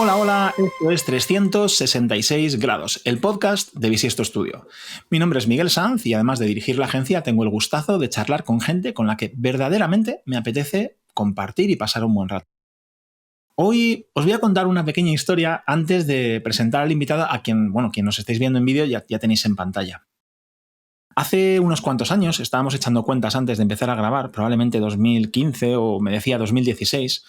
Hola, hola, esto es 366 grados, el podcast de Bisiesto Studio. Mi nombre es Miguel Sanz y además de dirigir la agencia tengo el gustazo de charlar con gente con la que verdaderamente me apetece compartir y pasar un buen rato. Hoy os voy a contar una pequeña historia antes de presentar al invitado a quien nos estáis viendo en vídeo ya tenéis en pantalla. Hace unos cuantos años, estábamos echando cuentas antes de empezar a grabar, probablemente 2015 o me decía 2016,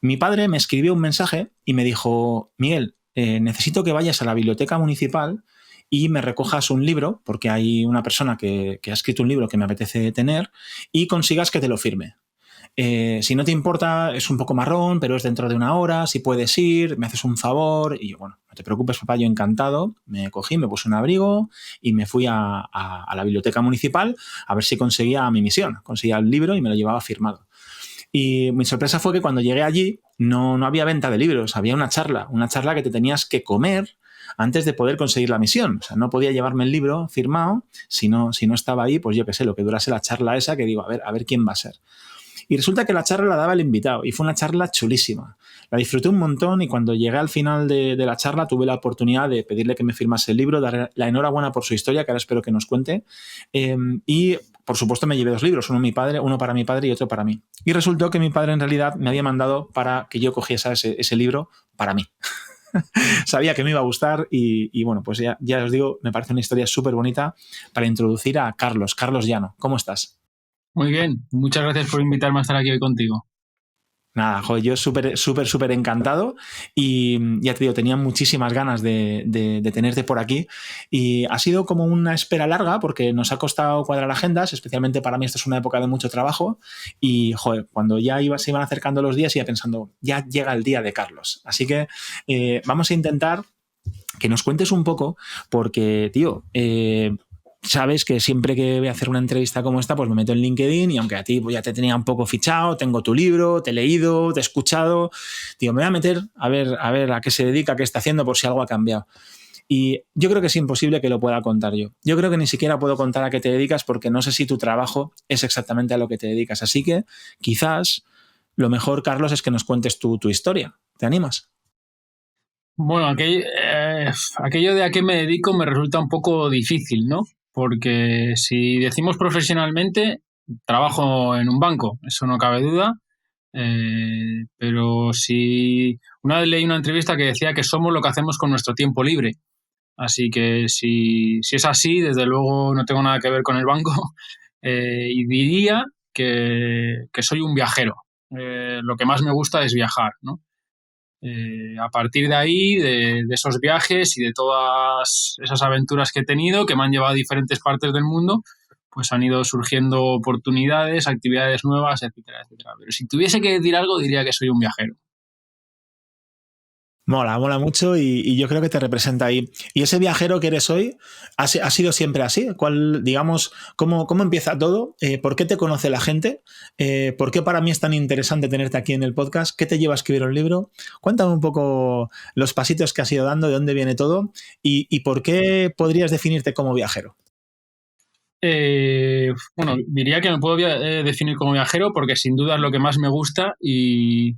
mi padre me escribió un mensaje y me dijo: Miguel, necesito que vayas a la biblioteca municipal y me recojas un libro, porque hay una persona que ha escrito un libro que me apetece tener, y consigas que te lo firme. Si no te importa, es un poco marrón, pero es dentro de una hora, si puedes ir, me haces un favor. Y yo, bueno, no te preocupes, papá, yo encantado. Me cogí, me puse un abrigo y me fui a la biblioteca municipal a ver si conseguía mi misión. Conseguía el libro y me lo llevaba firmado. Y mi sorpresa fue que cuando llegué allí no había venta de libros, había una charla que te tenías que comer antes de poder conseguir la misión. O sea, no podía llevarme el libro firmado si no estaba ahí, pues yo qué sé, lo que durase la charla esa, que digo, a ver quién va a ser. Y resulta que la charla la daba el invitado y fue una charla chulísima. La disfruté un montón y cuando llegué al final de la charla tuve la oportunidad de pedirle que me firmase el libro, darle la enhorabuena por su historia, que ahora espero que nos cuente. Y, por supuesto, me llevé 2 libros, uno para mi padre y otro para mí. Y resultó que mi padre en realidad me había mandado para que yo cogiese ese libro para mí. Sabía que me iba a gustar y bueno, pues ya os digo, me parece una historia súper bonita para introducir a Carlos Llano. ¿Cómo estás? Muy bien, muchas gracias por invitarme a estar aquí hoy contigo. Nada, joder, yo súper encantado y ya te digo, tenía muchísimas ganas de tenerte por aquí y ha sido como una espera larga porque nos ha costado cuadrar agendas, especialmente para mí esta es una época de mucho trabajo y, joder, cuando ya se iban acercando los días iba pensando, ya llega el día de Carlos. Así que vamos a intentar que nos cuentes un poco porque, tío, sabes que siempre que voy a hacer una entrevista como esta, pues me meto en LinkedIn y aunque a ti pues ya te tenía un poco fichado, tengo tu libro, te he leído, te he escuchado, tío, me voy a meter a ver a qué se dedica, qué está haciendo, por si algo ha cambiado. Y yo creo que es imposible que lo pueda contar yo. Yo creo que ni siquiera puedo contar a qué te dedicas porque no sé si tu trabajo es exactamente a lo que te dedicas. Así que quizás lo mejor, Carlos, es que nos cuentes tu historia. ¿Te animas? Bueno, aquello de a qué me dedico me resulta un poco difícil, ¿no? Porque si decimos profesionalmente, trabajo en un banco, eso no cabe duda. Pero si una vez leí una entrevista que decía que somos lo que hacemos con nuestro tiempo libre. Así que si es así, desde luego no tengo nada que ver con el banco. Y diría que soy un viajero. Lo que más me gusta es viajar, ¿no? A partir de ahí, de esos viajes y de todas esas aventuras que he tenido, que me han llevado a diferentes partes del mundo, pues han ido surgiendo oportunidades, actividades nuevas, etcétera, etcétera. Pero si tuviese que decir algo, diría que soy un viajero. Mola mucho y yo creo que te representa ahí. ¿Y ese viajero que eres hoy ha sido siempre así? Digamos, cómo empieza todo? ¿Por qué te conoce la gente? ¿Por qué para mí es tan interesante tenerte aquí en el podcast? ¿Qué te lleva a escribir un libro? Cuéntame un poco los pasitos que has ido dando, de dónde viene todo y por qué podrías definirte como viajero. Bueno, diría que me puedo definir como viajero porque sin duda es lo que más me gusta y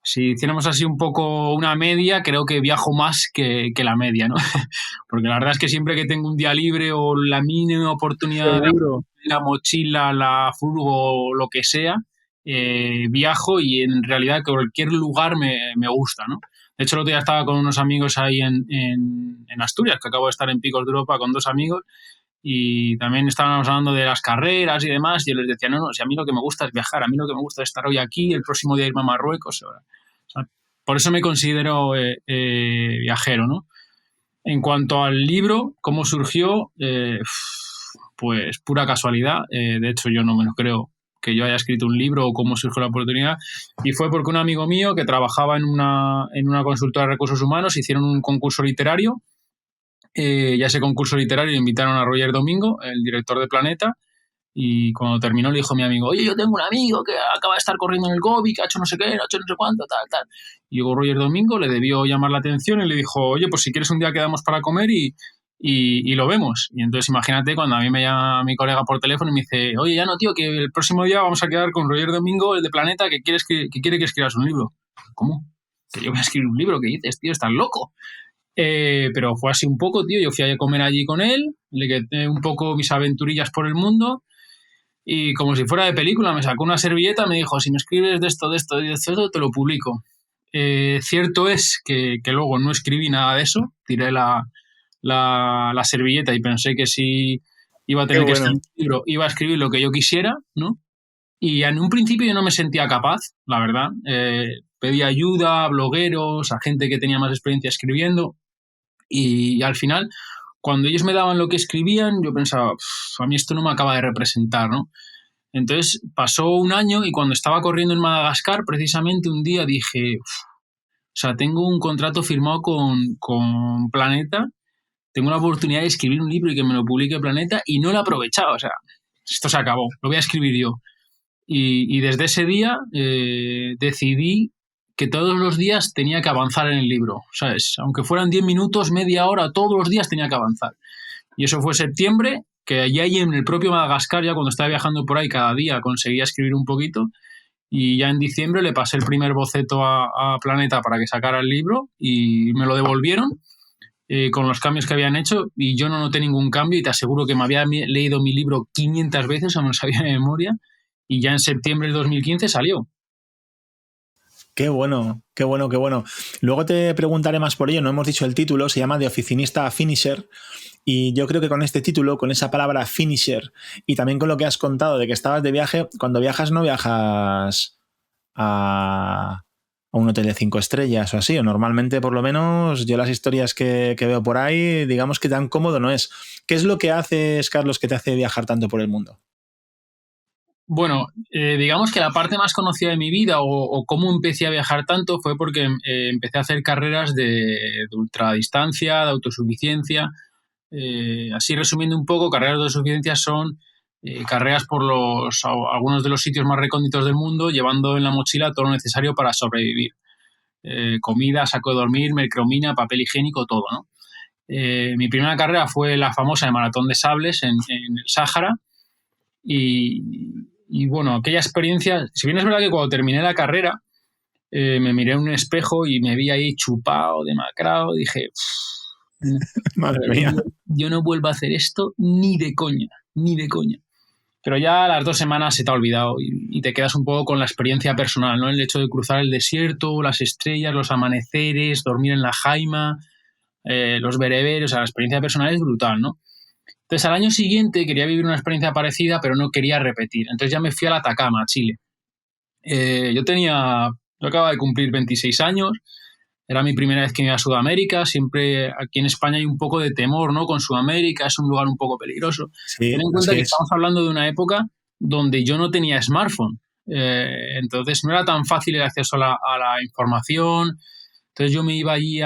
si hiciéramos así un poco una media, creo que viajo más que la media, ¿no? Porque la verdad es que siempre que tengo un día libre o la mínima oportunidad de Seguro. la mochila, la furgo o lo que sea, viajo y en realidad cualquier lugar me gusta, ¿no? De hecho, el otro día estaba con unos amigos ahí en Asturias, que acabo de estar en Picos de Europa con 2 amigos, y también estábamos hablando de las carreras y demás, y yo les decía, no, si a mí lo que me gusta es viajar, a mí lo que me gusta es estar hoy aquí, el próximo día irme a Marruecos. O sea, por eso me considero viajero, ¿no? En cuanto al libro, cómo surgió, pues pura casualidad. De hecho, yo no me lo creo que yo haya escrito un libro o cómo surgió la oportunidad. Y fue porque un amigo mío que trabajaba en una consultora de recursos humanos hicieron un concurso literario. Y a ese concurso literario invitaron a Roger Domingo, el director de Planeta, y cuando terminó le dijo a mi amigo, oye, yo tengo un amigo que acaba de estar corriendo en el Gobi, que ha hecho no sé qué, ha hecho no sé cuánto, tal. Y llegó Roger Domingo, le debió llamar la atención y le dijo, oye, pues si quieres un día quedamos para comer y lo vemos. Y entonces imagínate cuando a mí me llama mi colega por teléfono y me dice, oye, ya no, tío, que el próximo día vamos a quedar con Roger Domingo, el de Planeta, que quiere que escribas un libro. ¿Cómo? que yo voy a escribir un libro, ¿qué dices, tío? Estás loco. Pero fue así un poco, tío. Yo fui a comer allí con él, le conté un poco mis aventurillas por el mundo y como si fuera de película me sacó una servilleta, me dijo, si me escribes de esto, te lo publico. Cierto es que luego no escribí nada de eso, tiré la servilleta y pensé que si iba a tener que escribir un libro, iba a escribir lo que yo quisiera, ¿no? Y en un principio yo no me sentía capaz, la verdad. Pedí ayuda a blogueros, a gente que tenía más experiencia escribiendo y al final, cuando ellos me daban lo que escribían, yo pensaba, a mí esto no me acaba de representar, ¿no? Entonces pasó un año y cuando estaba corriendo en Madagascar, precisamente un día dije, o sea, tengo un contrato firmado con Planeta, tengo la oportunidad de escribir un libro y que me lo publique Planeta y no lo he aprovechado, o sea, esto se acabó, lo voy a escribir yo. Y desde ese día decidí que todos los días tenía que avanzar en el libro, ¿sabes? Aunque fueran 10 minutos, media hora, todos los días tenía que avanzar. Y eso fue septiembre, que allí en el propio Madagascar, ya cuando estaba viajando por ahí cada día, conseguía escribir un poquito. Y ya en diciembre le pasé el primer boceto a Planeta para que sacara el libro y me lo devolvieron con los cambios que habían hecho y yo no noté ningún cambio y te aseguro que me había leído mi libro 500 veces, o me lo sabía de memoria, y ya en septiembre del 2015 salió. Qué bueno, qué bueno, qué bueno. Luego te preguntaré más por ello, no hemos dicho el título, se llama De oficinista a finisher y yo creo que con este título, con esa palabra finisher y también con lo que has contado de que estabas de viaje, cuando viajas no viajas a un hotel de 5 estrellas o así, o normalmente por lo menos yo las historias que veo por ahí, digamos que tan cómodo no es. ¿Qué es lo que haces, Carlos, que te hace viajar tanto por el mundo? Bueno, digamos que la parte más conocida de mi vida o cómo empecé a viajar tanto fue porque empecé a hacer carreras de ultradistancia, de autosuficiencia. Así resumiendo un poco, carreras de autosuficiencia son carreras por algunos de los sitios más recónditos del mundo, llevando en la mochila todo lo necesario para sobrevivir. Comida, saco de dormir, mercromina, papel higiénico, todo, ¿no? Mi primera carrera fue la famosa de Maratón de Sables en el Sáhara y bueno, aquella experiencia, si bien es verdad que cuando terminé la carrera me miré en un espejo y me vi ahí chupado, demacrado, dije, madre mía, yo no vuelvo a hacer esto ni de coña, ni de coña. Pero ya a las 2 semanas se te ha olvidado y te quedas un poco con la experiencia personal, ¿no? El hecho de cruzar el desierto, las estrellas, los amaneceres, dormir en la jaima, los bereberes, o sea, la experiencia personal es brutal, ¿no? Entonces, al año siguiente quería vivir una experiencia parecida, pero no quería repetir. Entonces ya me fui al Atacama, a Chile. Yo acababa de cumplir 26 años, era mi primera vez que me iba a Sudamérica, siempre aquí en España hay un poco de temor, ¿no? Con Sudamérica, es un lugar un poco peligroso. Sí, ten en cuenta que estamos hablando de una época donde yo no tenía smartphone, entonces no era tan fácil el acceso a la información. Entonces yo me iba allí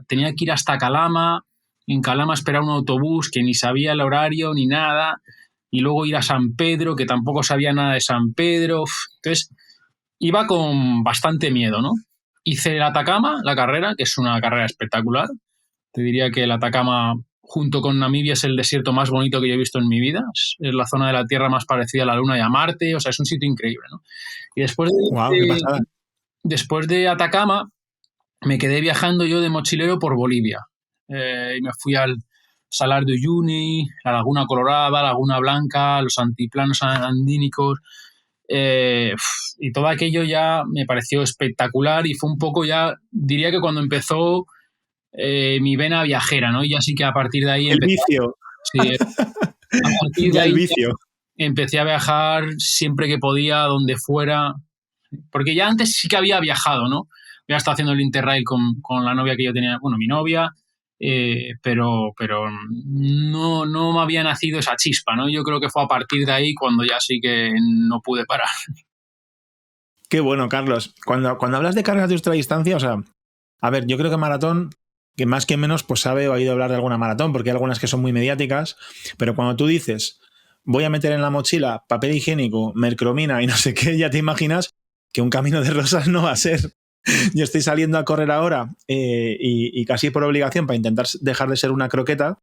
tenía que ir hasta Calama, en Calama esperar un autobús que ni sabía el horario ni nada, y luego ir a San Pedro, que tampoco sabía nada de San Pedro. Entonces iba con bastante miedo, ¿no? Hice el Atacama, la carrera, que es una carrera espectacular. Te diría que el Atacama, junto con Namibia, es el desierto más bonito que yo he visto en mi vida. Es la zona de la Tierra más parecida a la Luna y a Marte. O sea, es un sitio increíble, ¿no? Y después de Atacama, me quedé viajando yo de mochilero por Bolivia. Y me fui al Salar de Uyuni, la Laguna Colorada, Laguna Blanca, los antiplanos andínicos. Y todo aquello ya me pareció espectacular y fue un poco ya, diría que cuando empezó mi vena viajera, ¿no? Y ya sí que a partir de ahí... El vicio. Sí, a partir de ahí empecé a viajar siempre que podía, donde fuera, porque ya antes sí que había viajado, ¿no? Había estado haciendo el Interrail con la novia que yo tenía, bueno, mi novia, pero no me había nacido esa chispa, ¿no? Yo creo que fue a partir de ahí cuando ya sí que no pude parar. Qué bueno, Carlos. Cuando hablas de carreras de ultradistancia, o sea, a ver, yo creo que maratón, que más que menos, pues sabe o ha oído hablar de alguna maratón, porque hay algunas que son muy mediáticas, pero cuando tú dices, voy a meter en la mochila papel higiénico, mercromina y no sé qué, ya te imaginas que un camino de rosas no va a ser. Yo estoy saliendo a correr ahora y casi por obligación para intentar dejar de ser una croqueta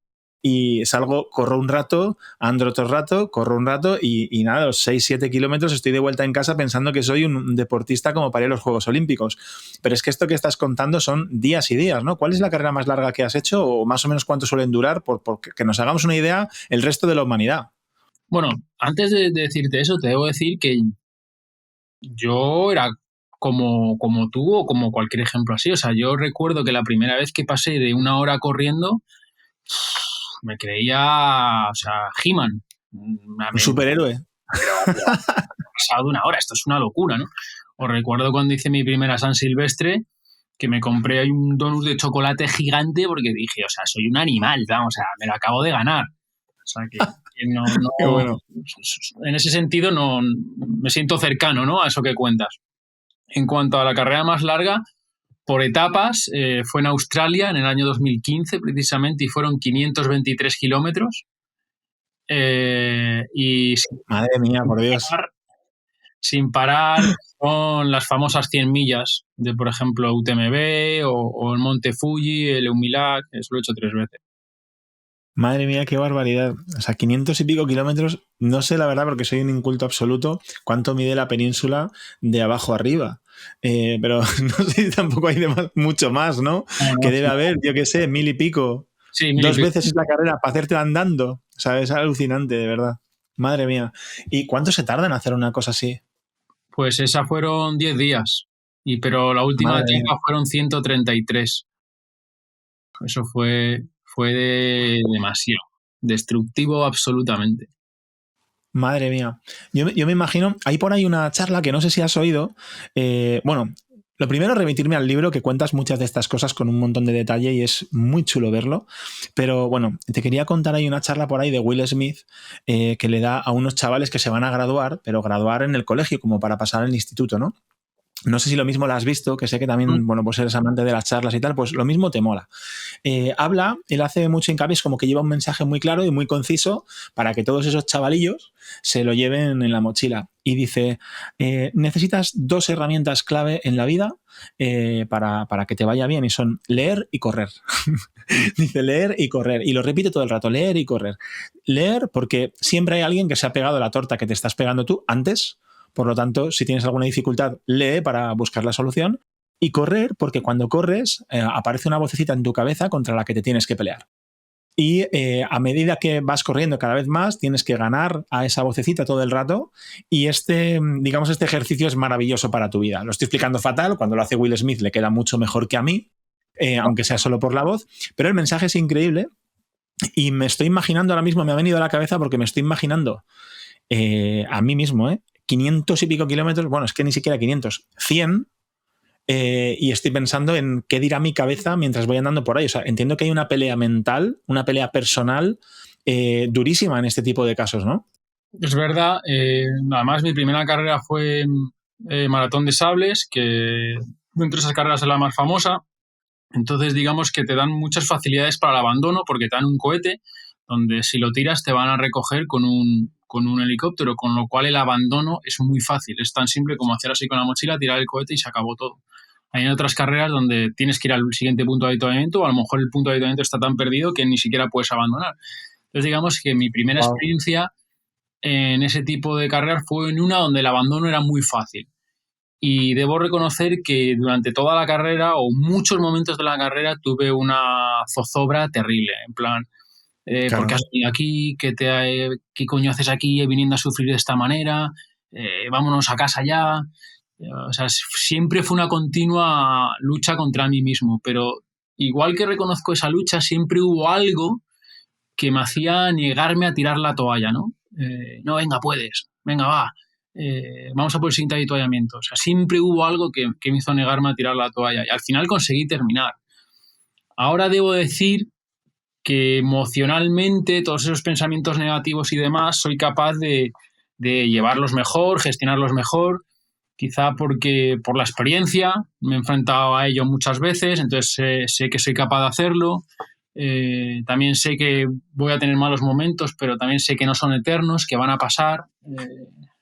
y salgo, corro un rato, ando otro rato, corro un rato y nada, los 6-7 kilómetros estoy de vuelta en casa pensando que soy un deportista como para ir a los Juegos Olímpicos. Pero es que esto que estás contando son días y días, ¿no? ¿Cuál es la carrera más larga que has hecho o más o menos cuánto suelen durar? Por que nos hagamos una idea el resto de la humanidad. Bueno, antes de decirte eso, te debo decir que yo era como tú o como cualquier ejemplo así. O sea, yo recuerdo que la primera vez que pasé de 1 hora corriendo, me creía, o sea, He-Man. Un superhéroe. Pasado de 1 hora, esto es una locura, ¿no? Os recuerdo cuando hice mi primera San Silvestre, que me compré ahí un donut de chocolate gigante porque dije, o sea, soy un animal, vamos, o sea, me lo acabo de ganar. O sea, que no, Qué bueno. en ese sentido no me siento cercano, ¿no? A eso que cuentas. En cuanto a la carrera más larga, por etapas, fue en Australia en el año 2015 precisamente y fueron 523 kilómetros. Y Madre mía, por Dios. Sin parar con las famosas 100 millas de, por ejemplo, UTMB o el Monte Fuji, el Eumilac, eso lo he hecho 3 veces. Madre mía, qué barbaridad. O sea, 500 y pico kilómetros, no sé la verdad porque soy un inculto absoluto cuánto mide la península de abajo arriba. Pero no sé si tampoco hay mucho más, ¿no? Que debe haber, yo qué sé, 1000 y pico. Sí, 2 veces es la carrera para hacerte andando. O sea, es alucinante, de verdad. Madre mía. ¿Y cuánto se tarda en hacer una cosa así? Pues esa fueron 10 días, pero la última Madre etapa mía. fueron 133. Eso fue demasiado. Destructivo absolutamente. Madre mía. Yo me imagino, hay por ahí una charla que no sé si has oído. Bueno, lo primero es remitirme al libro que cuentas muchas de estas cosas con un montón de detalle y es muy chulo verlo. Pero bueno, te quería contar, hay una charla por ahí de Will Smith que le da a unos chavales que se van a graduar, pero graduar en el colegio, como para pasar al instituto, ¿no? No sé si lo mismo lo has visto, que sé que también, bueno, pues eres amante de las charlas y tal, pues lo mismo te mola. Él hace mucho hincapié, es como que lleva un mensaje muy claro y muy conciso para que todos esos chavalillos se lo lleven en la mochila. Y dice, necesitas 2 herramientas clave en la vida para que te vaya bien y son leer y correr. Dice leer y correr. Y lo repite todo el rato, leer y correr. Leer porque siempre hay alguien que se ha pegado la torta que te estás pegando tú antes. Por lo tanto, si tienes alguna dificultad, lee para buscar la solución. Y correr, porque cuando corres aparece una vocecita en tu cabeza contra la que te tienes que pelear. Y a medida que vas corriendo cada vez más, tienes que ganar a esa vocecita todo el rato. Y este ejercicio es maravilloso para tu vida. Lo estoy explicando fatal. Cuando lo hace Will Smith le queda mucho mejor que a mí, aunque sea solo por la voz. Pero el mensaje es increíble. Y me estoy imaginando ahora mismo, me ha venido a la cabeza porque me estoy imaginando a mí mismo, 500 y pico kilómetros, bueno, es que ni siquiera 500, 100, y estoy pensando en qué dirá mi cabeza mientras voy andando por ahí. O sea, entiendo que hay una pelea mental, una pelea personal durísima en este tipo de casos, ¿no? Es verdad. Además, mi primera carrera fue Maratón de Sables, que entre esas carreras es la más famosa. Entonces, digamos que te dan muchas facilidades para el abandono porque te dan un cohete donde si lo tiras te van a recoger con un helicóptero, con lo cual el abandono es muy fácil. Es tan simple como hacer así con la mochila, tirar el cohete y se acabó todo. Hay otras carreras donde tienes que ir al siguiente punto de avituallamiento o a lo mejor el punto de avituallamiento está tan perdido que ni siquiera puedes abandonar. Entonces, digamos que mi primera experiencia en ese tipo de carreras fue en una donde el abandono era muy fácil. Y debo reconocer que durante toda la carrera o muchos momentos de la carrera tuve una zozobra terrible, en plan, Claro. ¿por qué has venido aquí? ¿Qué coño haces aquí viniendo a sufrir de esta manera? Vámonos a casa ya. O sea, siempre fue una continua lucha contra mí mismo, pero igual que reconozco esa lucha, siempre hubo algo que me hacía negarme a tirar la toalla, ¿no? No, venga, puedes, venga, va. Vamos a por el siguiente avituallamiento. O sea, siempre hubo algo que me hizo negarme a tirar la toalla y al final conseguí terminar. Ahora debo decir que emocionalmente todos esos pensamientos negativos y demás soy capaz de llevarlos mejor, gestionarlos mejor, quizá porque por la experiencia me he enfrentado a ello muchas veces, entonces sé que soy capaz de hacerlo. También sé que voy a tener malos momentos, pero también sé que no son eternos, que van a pasar.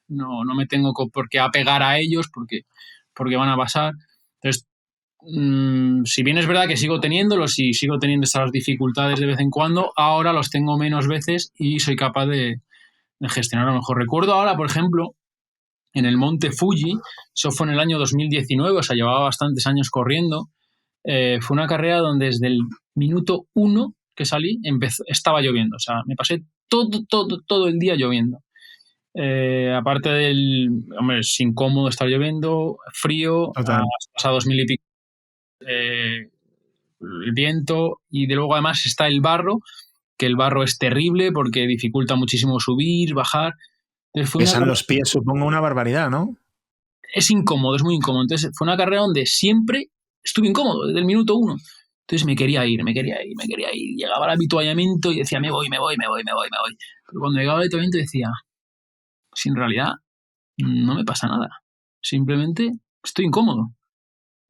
No me tengo por qué apegar a ellos porque van a pasar. Entonces, si bien es verdad que sigo teniéndolos y sigo teniendo estas dificultades de vez en cuando, ahora los tengo menos veces y soy capaz de gestionarlo mejor. Recuerdo ahora, por ejemplo, en el monte Fuji, eso fue en el año 2019, o sea, llevaba bastantes años corriendo. Fue una carrera donde desde el minuto 1 que salí estaba lloviendo, o sea, me pasé todo el día lloviendo. Aparte del, hombre, es incómodo estar lloviendo, frío, Total. has pasado 2000 y pico, el viento, y de luego además está el barro, que el barro es terrible porque dificulta muchísimo subir, bajar. Entonces Pesan los pies, supongo, una barbaridad, ¿no? es incómodo, es muy incómodo. Entonces fue una carrera donde siempre estuve incómodo, desde el minuto 1. Entonces me quería ir. Llegaba al avituallamiento y decía, me voy. Pero cuando llegaba al avituallamiento decía, si en realidad no me pasa nada. Simplemente estoy incómodo.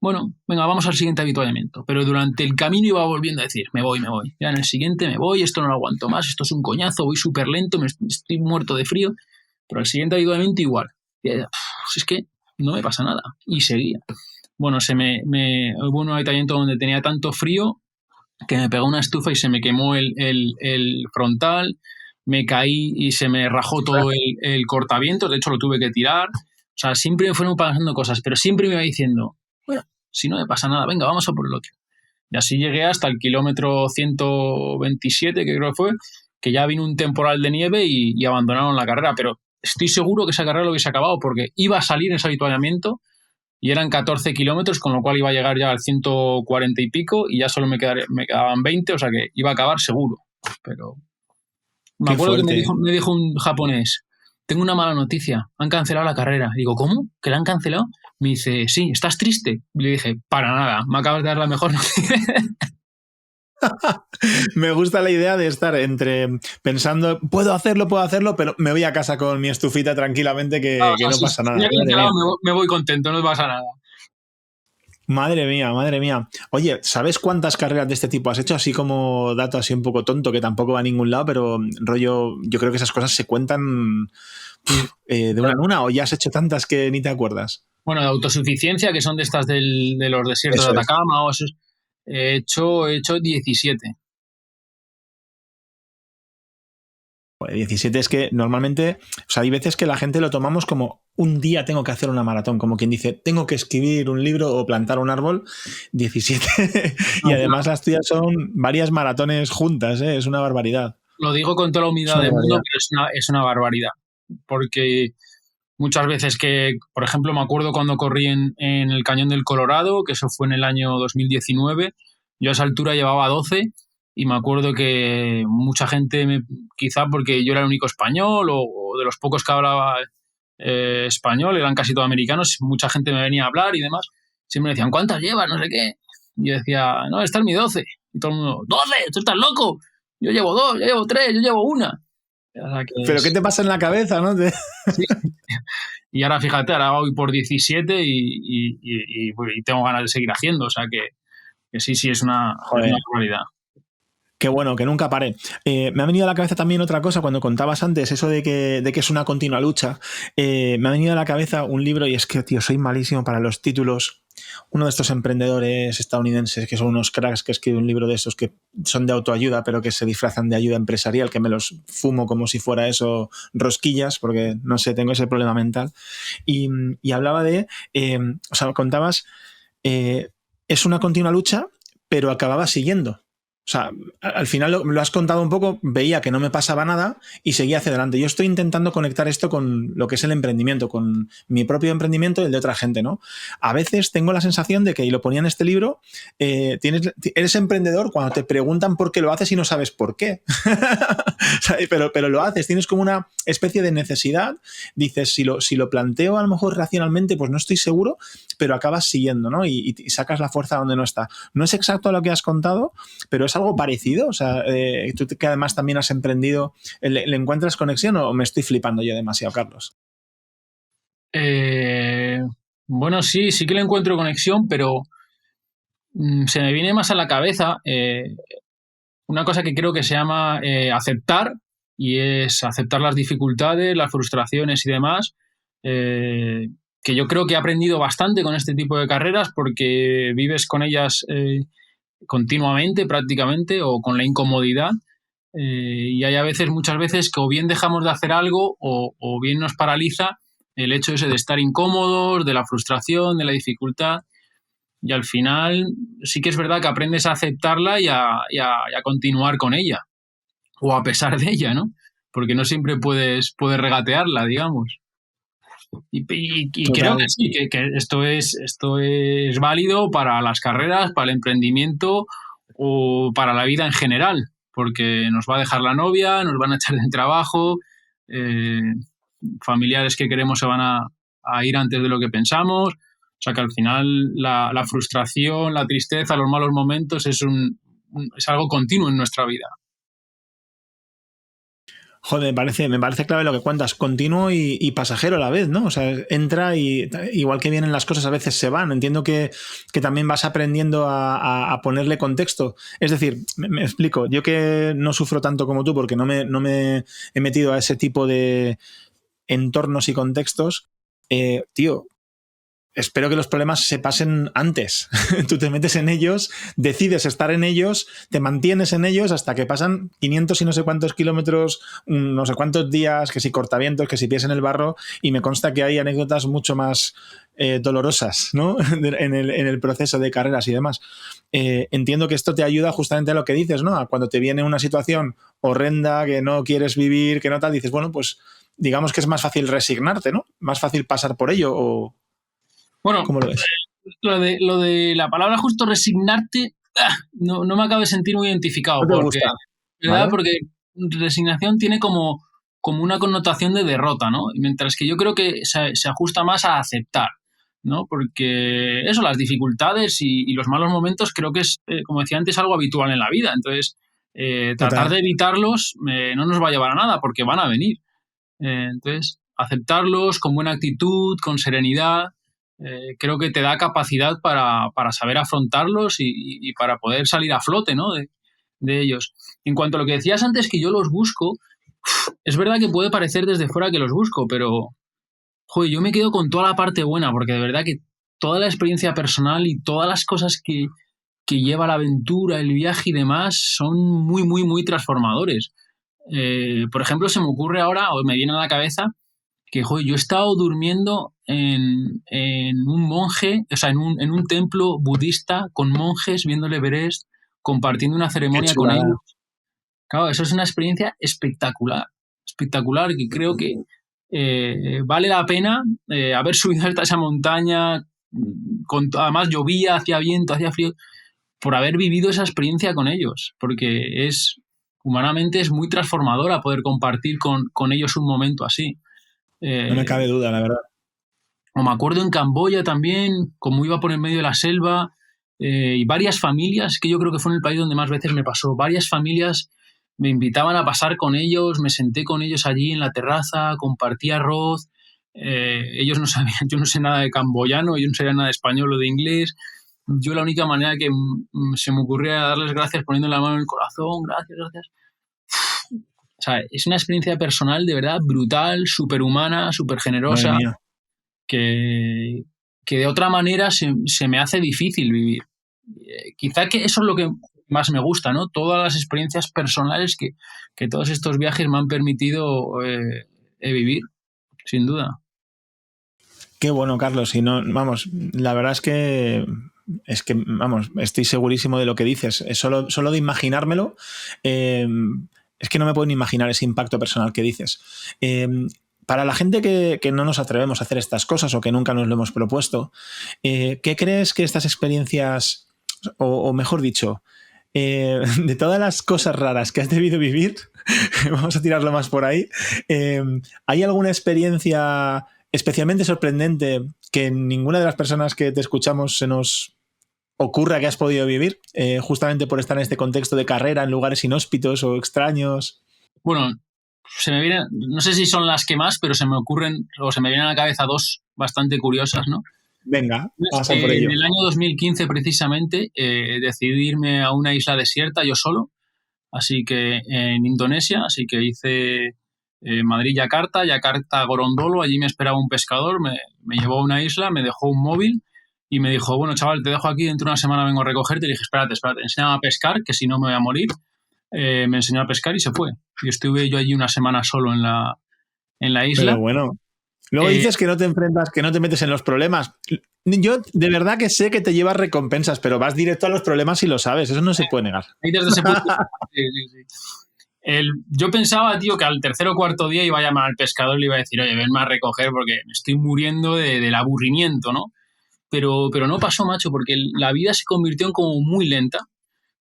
Bueno, venga, vamos al siguiente avituallamiento. Pero durante el camino iba volviendo a decir, me voy. Ya en el siguiente me voy, esto no lo aguanto más, esto es un coñazo, voy súper lento, estoy muerto de frío. Pero al siguiente avituallamiento igual. Y decía, es que no me pasa nada. Y seguía. Bueno, hubo un avituallamiento donde tenía tanto frío que me pegó una estufa y se me quemó el frontal, me caí y se me rajó todo el cortavientos, de hecho lo tuve que tirar. O sea, siempre me fueron pasando cosas, pero siempre me iba diciendo, bueno, si no me pasa nada, venga, vamos a por el otro. Y así llegué hasta el kilómetro 127, que creo que fue, que ya vino un temporal de nieve y abandonaron la carrera, pero estoy seguro que esa carrera lo hubiese acabado porque iba a salir en ese avituallamiento y eran 14 kilómetros, con lo cual iba a llegar ya al 140 y pico y ya solo me quedaban 20, o sea que iba a acabar seguro. Pero me Qué acuerdo que fuerte. me dijo un japonés, tengo una mala noticia, han cancelado la carrera. Digo, ¿cómo? ¿Que la han cancelado? Me dice, sí, ¿estás triste? Y le dije, para nada, me acabas de dar la mejor noticia. Me gusta la idea de estar entre pensando, puedo hacerlo, pero me voy a casa con mi estufita tranquilamente que no pasa nada. Ya cancelado, me voy contento, no pasa nada. Madre mía. Oye, ¿sabes cuántas carreras de este tipo has hecho? Así como dato así un poco tonto que tampoco va a ningún lado, pero rollo, yo creo que esas cosas se cuentan de una en una, o ya has hecho tantas que ni te acuerdas. Bueno, de autosuficiencia, que son de estas de los desiertos Eso de es. Atacama, o esos, he hecho 17. Joder, 17 es que normalmente, o sea, hay veces que la gente lo tomamos como un día tengo que hacer una maratón, como quien dice, tengo que escribir un libro o plantar un árbol, 17. Y No, además las tuyas son varias maratones juntas, ¿eh? Es una barbaridad. lo digo con toda la Es humildad una del mundo, barbaridad. pero es una barbaridad. Porque muchas veces que, por ejemplo, me acuerdo cuando corrí en el Cañón del Colorado, que eso fue en el año 2019, yo a esa altura llevaba 12 y me acuerdo que mucha gente, quizá porque yo era el único español o de los pocos que hablaba español, eran casi todos americanos, mucha gente me venía a hablar y demás, siempre me decían, ¿cuántas llevas? No sé qué. Y yo decía, no, esta es mi 12. Y todo el mundo, ¡12! ¡Tú estás loco! Yo llevo 2, yo llevo 3, yo llevo una. O sea que Pero ¿qué te pasa en la cabeza, no? sí. Y ahora fíjate, ahora voy por 17 y tengo ganas de seguir haciendo. O sea que sí, es una Joder. realidad. Qué bueno, que nunca paré. Me ha venido a la cabeza también otra cosa cuando contabas antes eso de que es una continua lucha. Me ha venido a la cabeza un libro y es que, tío, soy malísimo para los títulos. Uno de estos emprendedores estadounidenses que son unos cracks que escribe un libro de esos que son de autoayuda pero que se disfrazan de ayuda empresarial, que me los fumo como si fuera eso rosquillas porque, no sé, tengo ese problema mental. Y hablaba de, o sea, contabas, es una continua lucha pero acababa siguiendo. O sea, al final lo has contado un poco, veía que no me pasaba nada y seguía hacia adelante. Yo estoy intentando conectar esto con lo que es el emprendimiento, con mi propio emprendimiento y el de otra gente, ¿no? A veces tengo la sensación de que, y lo ponía en este libro, eres emprendedor cuando te preguntan por qué lo haces y no sabes por qué. pero lo haces, tienes como una especie de necesidad. Dices, si lo planteo a lo mejor racionalmente, pues no estoy seguro, pero acabas siguiendo, ¿no? Y sacas la fuerza donde no está. No es exacto lo que has contado, pero es algo parecido. O sea, tú que además también has emprendido, ¿le encuentras conexión o me estoy flipando yo demasiado, Carlos? Bueno, sí que le encuentro conexión, pero se me viene más a la cabeza una cosa que creo que se llama aceptar, y es aceptar las dificultades, las frustraciones y demás. que yo creo que he aprendido bastante con este tipo de carreras porque vives con ellas continuamente prácticamente o con la incomodidad. Y hay muchas veces que o bien dejamos de hacer algo o bien nos paraliza el hecho ese de estar incómodos, de la frustración, de la dificultad. Y al final sí que es verdad que aprendes a aceptarla y a continuar con ella, o a pesar de ella, ¿no? Porque no siempre puedes regatearla, digamos. Y creo que sí, que esto es válido para las carreras, para el emprendimiento o para la vida en general, porque nos va a dejar la novia, nos van a echar del trabajo, familiares que queremos se van a ir antes de lo que pensamos. O sea que al final la frustración, la tristeza, los malos momentos es algo continuo en nuestra vida. Joder, me parece clave lo que cuentas, continuo y pasajero a la vez, ¿no? O sea, entra y igual que vienen las cosas, a veces se van. Entiendo que también vas aprendiendo a ponerle contexto. Es decir, me explico, yo que no sufro tanto como tú porque no me he metido a ese tipo de entornos y contextos, tío, espero que los problemas se pasen antes. Tú te metes en ellos, decides estar en ellos, te mantienes en ellos hasta que pasan 500 y no sé cuántos kilómetros, no sé cuántos días, que si cortavientos, que si pies en el barro, y me consta que hay anécdotas mucho más dolorosas, ¿no? en el proceso de carreras y demás. Entiendo que esto te ayuda justamente a lo que dices, ¿no? A cuando te viene una situación horrenda que no quieres vivir, que no tal, dices, bueno, pues digamos que es más fácil resignarte, ¿no? Más fácil pasar por ello o... Bueno, ¿cómo lo ves? Lo de la palabra justo resignarte, no me acabo de sentir muy identificado. ¿No te porque, gusta? ¿verdad? ¿Vale? Porque resignación tiene como una connotación de derrota, ¿no? Mientras que yo creo que se ajusta más a aceptar, ¿no? Porque eso, las dificultades y los malos momentos creo que es, como decía antes, algo habitual en la vida. Entonces, tratar de evitarlos no nos va a llevar a nada porque van a venir. Entonces, aceptarlos con buena actitud, con serenidad, creo que te da capacidad para saber afrontarlos y para poder salir a flote, ¿no? de ellos. En cuanto a lo que decías antes, que yo los busco, es verdad que puede parecer desde fuera que los busco, pero joder, yo me quedo con toda la parte buena, porque de verdad que toda la experiencia personal y todas las cosas que lleva la aventura, el viaje y demás son muy, muy, muy transformadores. Por ejemplo, se me ocurre ahora, o me viene a la cabeza, que joder, yo he estado durmiendo en un monje, o sea, en un templo budista con monjes viendo el Everest, compartiendo una ceremonia con ellos. Claro, eso es una experiencia espectacular, espectacular, que creo que vale la pena haber subido hasta esa montaña, además llovía, hacía viento, hacía frío, por haber vivido esa experiencia con ellos, porque humanamente es muy transformadora poder compartir con ellos un momento así. No me cabe duda, la verdad. O me acuerdo en Camboya también, como iba por el medio de la selva, y varias familias, que yo creo que fue en el país donde más veces me pasó, varias familias me invitaban a pasar con ellos, me senté con ellos allí en la terraza, compartí arroz, ellos no sabían, yo no sé nada de camboyano, yo no sabía nada de español o de inglés, yo la única manera que se me ocurría era darles gracias poniendo la mano en el corazón, gracias, gracias. O sea, es una experiencia personal de verdad brutal, súper humana, súper generosa, que de otra manera se me hace difícil vivir. Quizá que eso es lo que más me gusta, ¿no? Todas las experiencias personales que todos estos viajes me han permitido vivir, sin duda. Qué bueno, Carlos. Y no, vamos, la verdad es que vamos, estoy segurísimo de lo que dices. Solo de imaginármelo, es que no me puedo ni imaginar ese impacto personal que dices. Para la gente que no nos atrevemos a hacer estas cosas o que nunca nos lo hemos propuesto, ¿qué crees que estas experiencias, o mejor dicho, de todas las cosas raras que has debido vivir, vamos a tirarlo más por ahí, ¿hay alguna experiencia especialmente sorprendente que ninguna de las personas que te escuchamos se nos ocurra que has podido vivir, justamente por estar en este contexto de carrera en lugares inhóspitos o extraños? Bueno, se me vienen, no sé si son las que más, pero se me ocurren o se me vienen a la cabeza dos bastante curiosas, ¿no? Venga, pasa por ello. En el año 2015 precisamente decidí irme a una isla desierta yo solo, así que en Indonesia, así que hice Madrid-Yakarta, Yakarta-Gorondolo, allí me esperaba un pescador, me llevó a una isla, me dejó un móvil y me dijo, bueno, chaval, te dejo aquí, dentro de una semana vengo a recogerte. Y le dije, espérate, enséñame a pescar, que si no me voy a morir. Me enseñó a pescar y se fue. Y estuve yo allí una semana solo en la isla. Pero bueno, luego dices que no te enfrentas, que no te metes en los problemas. Yo de verdad que sé que te llevas recompensas, pero vas directo a los problemas y lo sabes, eso no se puede negar. Ahí desde ese punto, yo pensaba, tío, que al tercer o cuarto día iba a llamar al pescador y le iba a decir, oye, venme a recoger porque me estoy muriendo del aburrimiento, ¿no? Pero no pasó, macho, porque la vida se convirtió en como muy lenta.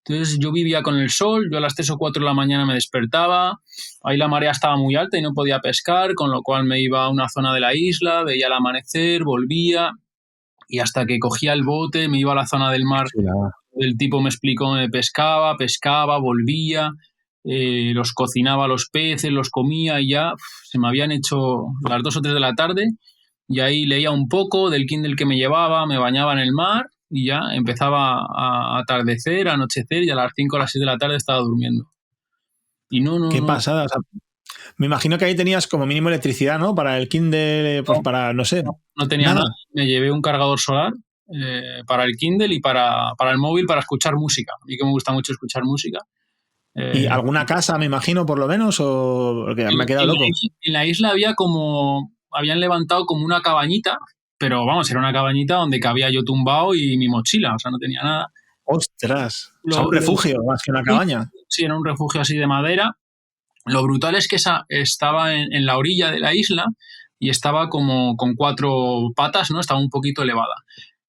Entonces yo vivía con el sol, yo a las 3 o 4 de la mañana me despertaba, ahí la marea estaba muy alta y no podía pescar, con lo cual me iba a una zona de la isla, veía el amanecer, volvía y hasta que cogía el bote me iba a la zona del mar. El tipo me explicó, me pescaba, volvía, los cocinaba los peces, los comía y ya se me habían hecho las 2 o 3 de la tarde y ahí leía un poco del Kindle que me llevaba, me bañaba en el mar y ya empezaba a atardecer, a anochecer y a las 5 o las 6 de la tarde estaba durmiendo. Y no. Qué pasada. O sea, me imagino que ahí tenías como mínimo electricidad, ¿no? Para el Kindle, pues para, no sé. No tenía nada. Me llevé un cargador solar para el Kindle y para el móvil para escuchar música. A mí que me gusta mucho escuchar música. ¿Y alguna casa, me imagino, por lo menos? ¿O porque me he quedado loco? En la isla habían levantado como una cabañita, pero vamos, era una cabañita donde cabía yo tumbado y mi mochila, o sea, no tenía nada. ¡Ostras! O sea, un refugio más que una cabaña. Sí, era un refugio así de madera. Lo brutal es que estaba en la orilla de la isla y estaba como con 4 patas, ¿no? Estaba un poquito elevada.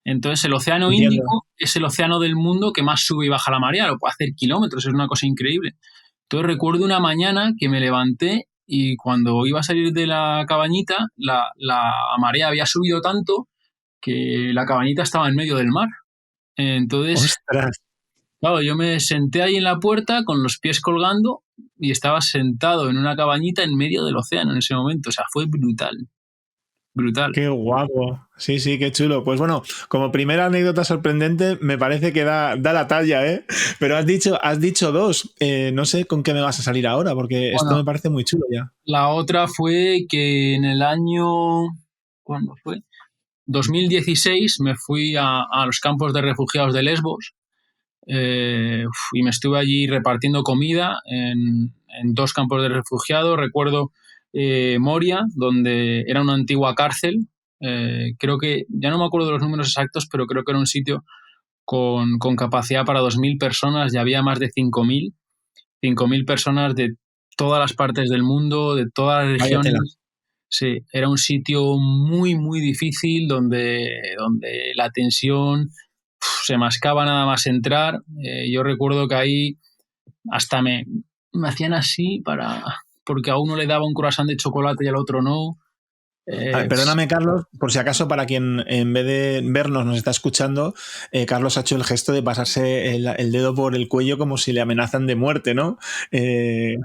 Entonces, el océano Índico es el océano del mundo que más sube y baja la marea, lo puede hacer kilómetros, es una cosa increíble. Entonces, recuerdo una mañana que me levanté y cuando iba a salir de la cabañita, la marea había subido tanto que la cabañita estaba en medio del mar. Entonces, ¡ostras! Claro, yo me senté ahí en la puerta con los pies colgando y estaba sentado en una cabañita en medio del océano en ese momento. O sea, fue brutal. Brutal. ¡Qué guapo! Sí, sí, qué chulo. Pues bueno, como primera anécdota sorprendente, me parece que da la talla, ¿eh? Pero has dicho 2. No sé con qué me vas a salir ahora, porque esto me parece muy chulo ya. La otra fue que en el año... ¿Cuándo fue? 2016 me fui a los campos de refugiados de Lesbos y me estuve allí repartiendo comida en 2 campos de refugiados. Recuerdo Moria, donde era una antigua cárcel. Creo que, ya no me acuerdo de los números exactos, pero creo que era un sitio con capacidad para 2.000 personas y había más de 5.000 personas de todas las partes del mundo, de todas las regiones. Sí, era un sitio muy, muy difícil donde la tensión se mascaba nada más entrar. Yo recuerdo que ahí hasta me hacían así porque a uno le daba un croissant de chocolate y al otro no. Perdóname, Carlos, por si acaso para quien en vez de vernos nos está escuchando, Carlos ha hecho el gesto de pasarse el dedo por el cuello como si le amenazan de muerte, ¿no?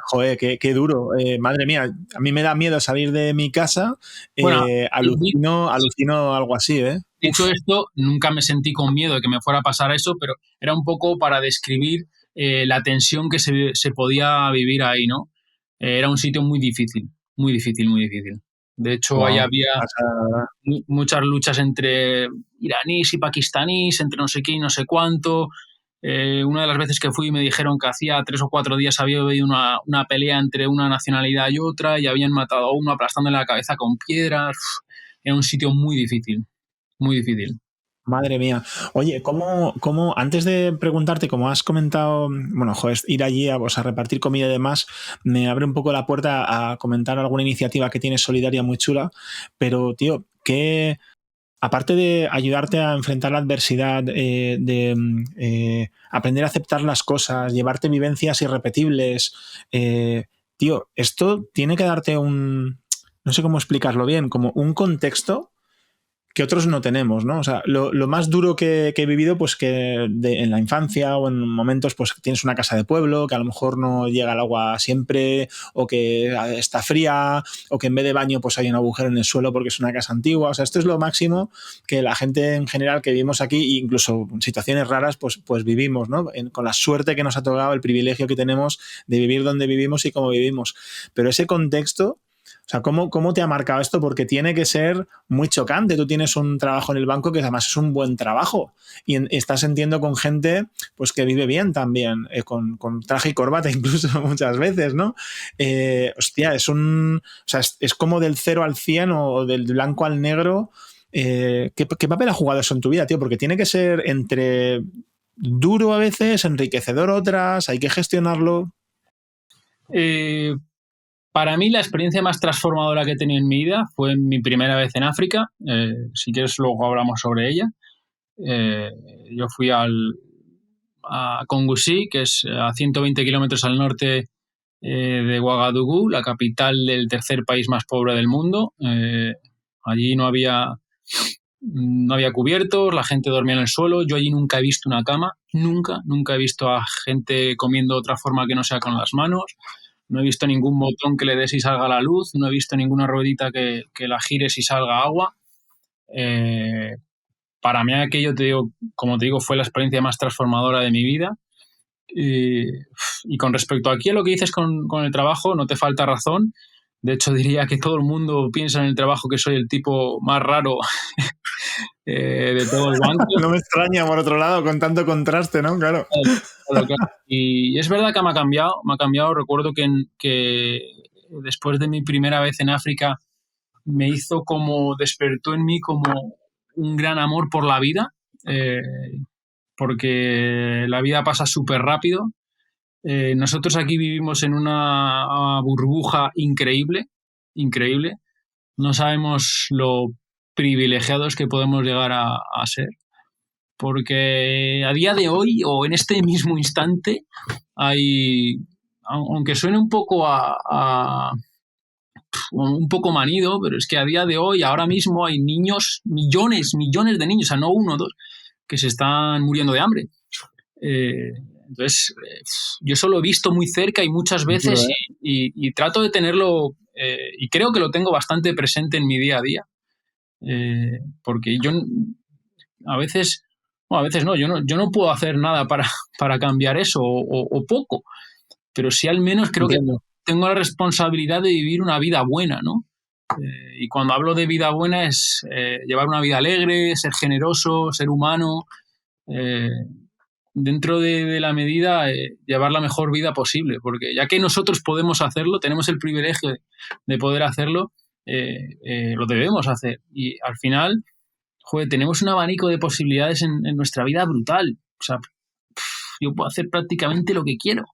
Joder, qué duro. Madre mía, a mí me da miedo salir de mi casa. Bueno, alucino algo así, ¿eh? Dicho esto, nunca me sentí con miedo de que me fuera a pasar eso, pero era un poco para describir la tensión que se podía vivir ahí, ¿no? Era un sitio muy difícil, muy difícil, muy difícil. De hecho, ahí había muchas luchas entre iraníes y pakistaníes, entre no sé qué y no sé cuánto. Una de las veces que fui me dijeron que hacía 3 o 4 días había habido una pelea entre una nacionalidad y otra y habían matado a uno aplastándole la cabeza con piedras. Era un sitio muy difícil, muy difícil. Madre mía. Oye, ¿cómo antes de preguntarte, como has comentado, bueno, joder, ir allí a repartir comida y demás, me abre un poco la puerta a comentar alguna iniciativa que tienes solidaria muy chula, pero, tío, aparte de ayudarte a enfrentar la adversidad, aprender a aceptar las cosas, llevarte vivencias irrepetibles, tío, esto tiene que darte no sé cómo explicarlo bien, como un contexto que otros no tenemos, ¿no? O sea, lo más duro que he vivido, pues que en la infancia o en momentos, pues tienes una casa de pueblo, que a lo mejor no llega el agua siempre, o que está fría, o que en vez de baño pues hay un agujero en el suelo porque es una casa antigua. O sea, esto es lo máximo que la gente en general que vivimos aquí, incluso en situaciones raras, pues vivimos, ¿no? Con la suerte que nos ha tocado, el privilegio que tenemos de vivir donde vivimos y cómo vivimos. Pero ese contexto, o sea, ¿cómo te ha marcado esto? Porque tiene que ser muy chocante. Tú tienes un trabajo en el banco que además es un buen trabajo y estás, entiendo, con gente pues que vive bien también, con traje y corbata incluso muchas veces, ¿no? Hostia, o sea, es como del 0 al 100 o del blanco al negro. ¿Qué papel ha jugado eso en tu vida, tío? Porque tiene que ser entre duro a veces, enriquecedor otras, hay que gestionarlo. Para mí la experiencia más transformadora que he tenido en mi vida fue mi primera vez en África. Si quieres luego hablamos sobre ella. Yo fui a Kongoussy, que es a 120 kilómetros al norte de Ouagadougou, la capital del tercer país más pobre del mundo. Allí no había cubiertos, la gente dormía en el suelo. Yo allí nunca he visto una cama, nunca he visto a gente comiendo de otra forma que no sea con las manos. No he visto ningún botón que le des y salga la luz, no he visto ninguna ruedita que la gires y salga agua. Para mí aquello, como te digo, fue la experiencia más transformadora de mi vida. Y con respecto aquí a lo que dices con el trabajo, no te falta razón. De hecho, diría que todo el mundo piensa en el trabajo que soy el tipo más raro de todo el banco. No me extraña, por otro lado, con tanto contraste, ¿no? Claro. Claro. Y es verdad que me ha cambiado. Recuerdo que después de mi primera vez en África despertó en mí como un gran amor por la vida, porque la vida pasa súper rápido. Nosotros aquí vivimos en una burbuja increíble. No sabemos lo privilegiados que podemos llegar a ser. Porque a día de hoy o en este mismo instante aunque suene un poco un poco manido, pero es que a día de hoy, ahora mismo hay niños, millones de niños, o sea, no uno o dos, que se están muriendo de hambre. Entonces, yo eso lo he visto muy cerca y muchas veces y trato de tenerlo, y creo que lo tengo bastante presente en mi día a día, porque yo a veces no, yo no puedo hacer nada para cambiar eso o poco, pero sí al menos creo que tengo la responsabilidad de vivir una vida buena, ¿no? Y cuando hablo de vida buena es llevar una vida alegre, ser generoso, ser humano, dentro de la medida llevar la mejor vida posible, porque ya que nosotros podemos hacerlo, tenemos el privilegio de poder hacerlo, lo debemos hacer. Y al final, joder, tenemos un abanico de posibilidades en nuestra vida brutal. O sea, yo puedo hacer prácticamente lo que quiero.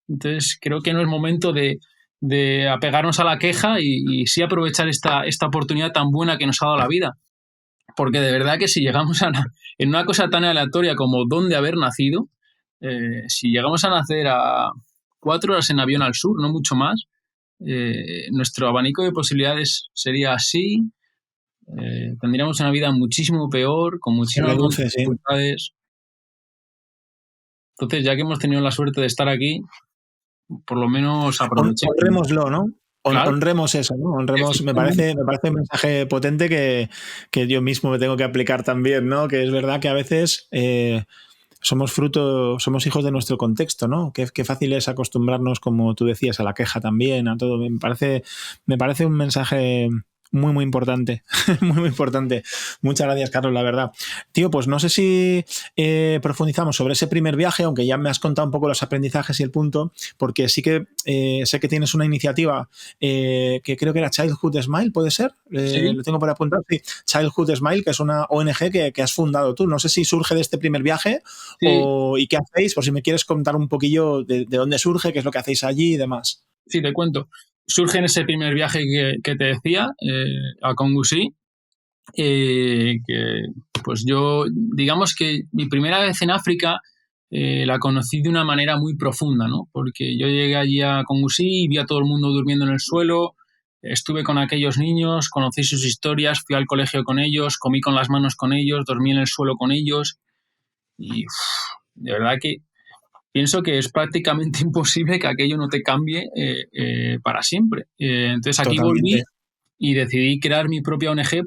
Entonces, creo que no es momento de apegarnos a la queja y sí aprovechar esta oportunidad tan buena que nos ha dado la vida. Porque de verdad que si llegamos en una cosa tan aleatoria como dónde haber nacido, si llegamos a nacer a 4 horas en avión al sur, no mucho más, nuestro abanico de posibilidades sería así. Tendríamos una vida muchísimo peor, con muchísimas dificultades. Entonces, ya que hemos tenido la suerte de estar aquí, por lo menos aprovechemos. Honrémoslo, ¿no? Claro. Honremos eso, ¿no? Honremos, me parece un mensaje potente que yo mismo me tengo que aplicar también, ¿no? Que es verdad que a veces somos hijos de nuestro contexto, ¿no? Qué fácil es acostumbrarnos, como tú decías, a la queja también, a todo. Me parece un mensaje muy, muy importante. Muy, muy importante. Muchas gracias, Carlos, la verdad. Tío, pues no sé si profundizamos sobre ese primer viaje, aunque ya me has contado un poco los aprendizajes y el punto, porque sí que sé que tienes una iniciativa que creo que era Childhood Smile, ¿puede ser? Sí. Lo tengo por apuntar. Sí. Childhood Smile, que es una ONG que has fundado tú. No sé si surge de este primer viaje y qué hacéis, por si me quieres contar un poquillo de dónde surge, qué es lo que hacéis allí y demás. Sí, te cuento. Surge en ese primer viaje que te decía, a Kongoussy, que pues yo, digamos que mi primera vez en África la conocí de una manera muy profunda, ¿no? Porque yo llegué allí a Kongoussy y vi a todo el mundo durmiendo en el suelo, estuve con aquellos niños, conocí sus historias, fui al colegio con ellos, comí con las manos con ellos, dormí en el suelo con ellos y de verdad que pienso que es prácticamente imposible que aquello no te cambie para siempre. Entonces aquí volví y decidí crear mi propia ONG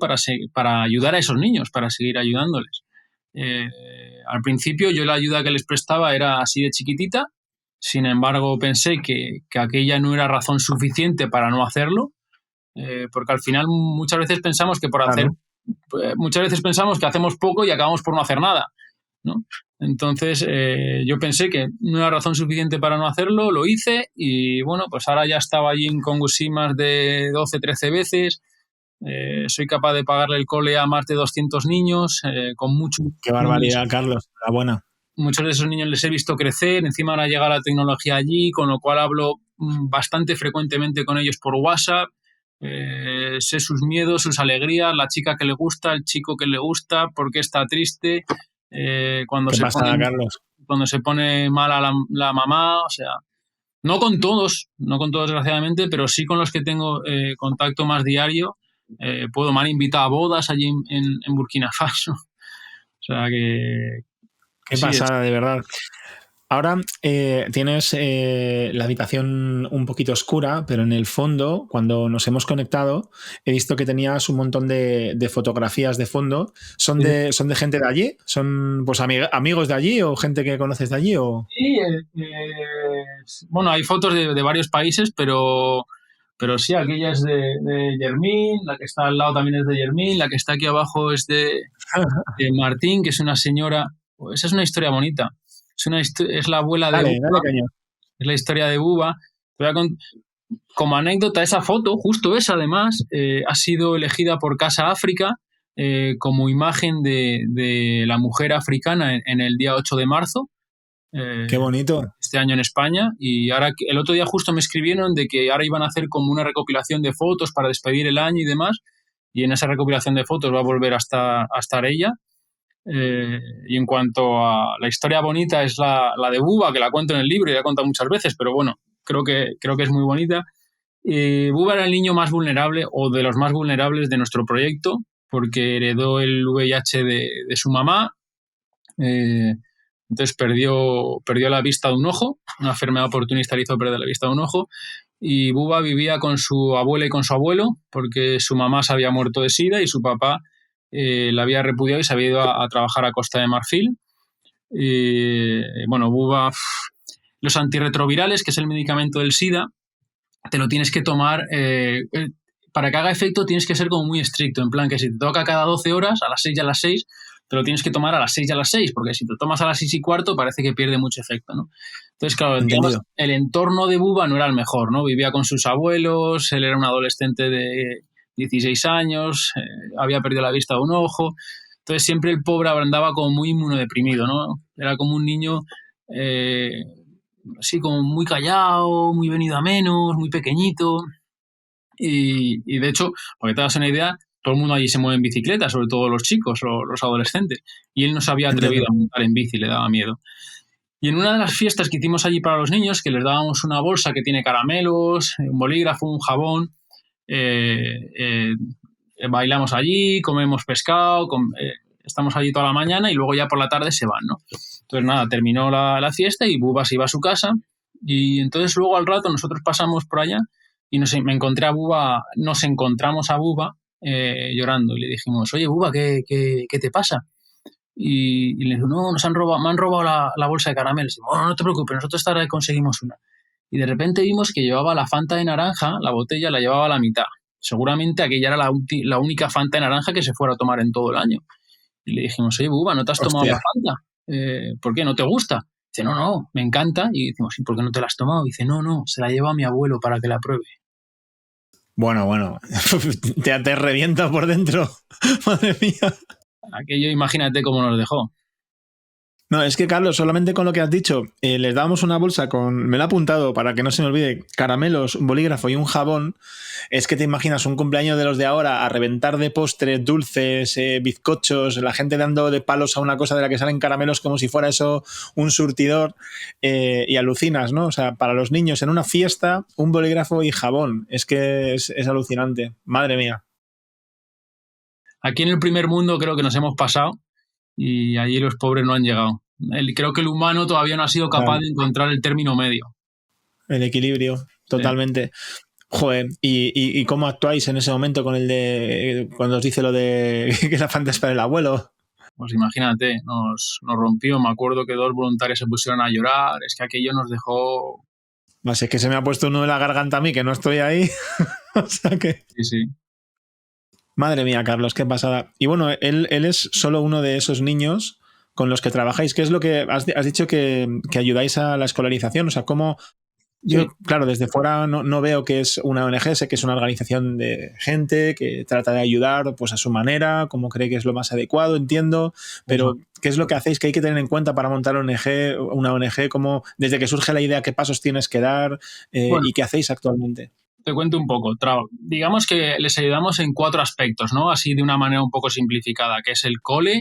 para ayudar a esos niños, para seguir ayudándoles. Al principio yo la ayuda que les prestaba era así de chiquitita, sin embargo pensé que aquella no era razón suficiente para no hacerlo, porque al final muchas veces pensamos que muchas veces pensamos que hacemos poco y acabamos por no hacer nada, ¿no? Entonces yo pensé que no era razón suficiente para no hacerlo, lo hice y bueno, pues ahora ya estaba allí en Congoshi más de 12, 13 veces. Soy capaz de pagarle el cole a más de 200 niños con mucho. ¡Qué barbaridad, niños. Carlos! Enhorabuena. Muchos de esos niños les he visto crecer, encima ahora llega la tecnología allí, con lo cual hablo bastante frecuentemente con ellos por WhatsApp. Sé sus miedos, sus alegrías, la chica que le gusta, el chico que le gusta, por qué está triste, cuando Carlos? Cuando se pone mala la mamá, o sea, no con todos desgraciadamente, pero sí con los que tengo contacto más diario. Me han invitado a bodas allí en Burkina Faso. O sea que... Qué pasada, de verdad. Ahora tienes la habitación un poquito oscura, pero en el fondo, cuando nos hemos conectado, he visto que tenías un montón de fotografías de fondo. ¿Son de gente de allí? ¿Son pues amigos de allí o gente que conoces de allí? ¿O? Sí, bueno, hay fotos de varios países, pero sí, aquella es de Yermín, la que está al lado también es de Yermín, la que está aquí abajo es de Martín, que es una señora. Esa es una historia bonita. Es la abuela de Buba. Es la historia de Buba. Como anécdota, esa foto, justo esa además, ha sido elegida por Casa África como imagen de la mujer africana en el día 8 de marzo. ¡Qué bonito! Este año en España. Y ahora el otro día justo me escribieron de que ahora iban a hacer como una recopilación de fotos para despedir el año y demás. Y en esa recopilación de fotos va a volver a estar ella. Y en cuanto a la historia bonita es la de Buba, que la cuento en el libro y la he contado muchas veces, pero bueno, creo que es muy bonita. Buba era el niño más vulnerable o de los más vulnerables de nuestro proyecto porque heredó el VIH de su mamá. Entonces perdió la vista de un ojo, una enfermedad oportunista le hizo perder la vista de un ojo. Y Buba vivía con su abuela y con su abuelo porque su mamá se había muerto de SIDA y su papá la había repudiado y se había ido a trabajar a Costa de Marfil. Bueno, Buba, los antirretrovirales, que es el medicamento del SIDA, te lo tienes que tomar, para que haga efecto tienes que ser como muy estricto, en plan que si te toca cada 12 horas, a las 6 y a las 6, te lo tienes que tomar a las 6 y a las 6, porque si te tomas a las 6 y cuarto parece que pierde mucho efecto, ¿no? Entonces, claro, digamos, el entorno de Buba no era el mejor, ¿no? Vivía con sus abuelos, él era un adolescente de 16 años, había perdido la vista de un ojo, entonces siempre el pobre andaba como muy inmunodeprimido, ¿no? Era como un niño así como muy callado, muy venido a menos, muy pequeñito y de hecho, para que te hagas una idea, todo el mundo allí se mueve en bicicleta, sobre todo los chicos o los adolescentes, y él no se había atrevido a montar en bici, le daba miedo. Y en una de las fiestas que hicimos allí para los niños, que les dábamos una bolsa que tiene caramelos, un bolígrafo, un jabón, bailamos allí, comemos pescado, estamos allí toda la mañana y luego ya por la tarde se van, ¿no? Entonces nada, terminó la fiesta y Buba se iba a su casa y entonces luego al rato nosotros pasamos por allá y nos encontramos a Buba llorando y le dijimos, oye Buba, ¿qué te pasa? Y le dijo, no, me han robado la bolsa de caramelos. Y, bueno, no te preocupes, nosotros esta vez conseguimos una. Y de repente vimos que llevaba la Fanta de naranja, la botella la llevaba a la mitad. Seguramente aquella era la única Fanta de naranja que se fuera a tomar en todo el año. Y le dijimos, oye, Buba, ¿no te has tomado la Fanta? ¿Por qué? ¿No te gusta? Dice, no, me encanta. Y decimos, ¿y por qué no te la has tomado? Y dice, no, se la lleva a mi abuelo para que la pruebe. Bueno, te revienta por dentro. Madre mía. Aquello, imagínate cómo nos dejó. No, es que Carlos, solamente con lo que has dicho, les dábamos una bolsa me lo he apuntado para que no se me olvide, caramelos, un bolígrafo y un jabón. Es que te imaginas un cumpleaños de los de ahora a reventar de postres, dulces, bizcochos, la gente dando de palos a una cosa de la que salen caramelos como si fuera eso un surtidor, y alucinas, ¿no? O sea, para los niños en una fiesta, un bolígrafo y jabón. Es que es alucinante. Madre mía. Aquí en el primer mundo creo que nos hemos pasado y allí los pobres no han llegado. Creo que el humano todavía no ha sido capaz Claro. de encontrar el término medio. El equilibrio, Sí. totalmente. Joder, ¿y cómo actuáis en ese momento con el de cuando os dice lo de que la Fanta es para el abuelo? Pues imagínate, nos rompió. Me acuerdo que 2 voluntarios se pusieron a llorar. Es que aquello nos dejó. Más es que se me ha puesto uno de la garganta a mí, que no estoy ahí. O sea que. Sí, sí. Madre mía, Carlos, qué pasada. Y bueno, él es solo uno de esos niños con los que trabajáis. ¿Qué es lo que has dicho que ayudáis a la escolarización? O sea, ¿cómo, Sí. yo, claro, desde fuera no veo que es una ONG, sé que es una organización de gente que trata de ayudar pues a su manera, como cree que es lo más adecuado, entiendo, pero ¿qué es lo que hacéis que hay que tener en cuenta para montar una ONG? Como desde que surge la idea, ¿qué pasos tienes que dar Bueno, y qué hacéis actualmente? te cuento un poco. Digamos que les ayudamos en 4 aspectos, ¿no? Así de una manera un poco simplificada, que es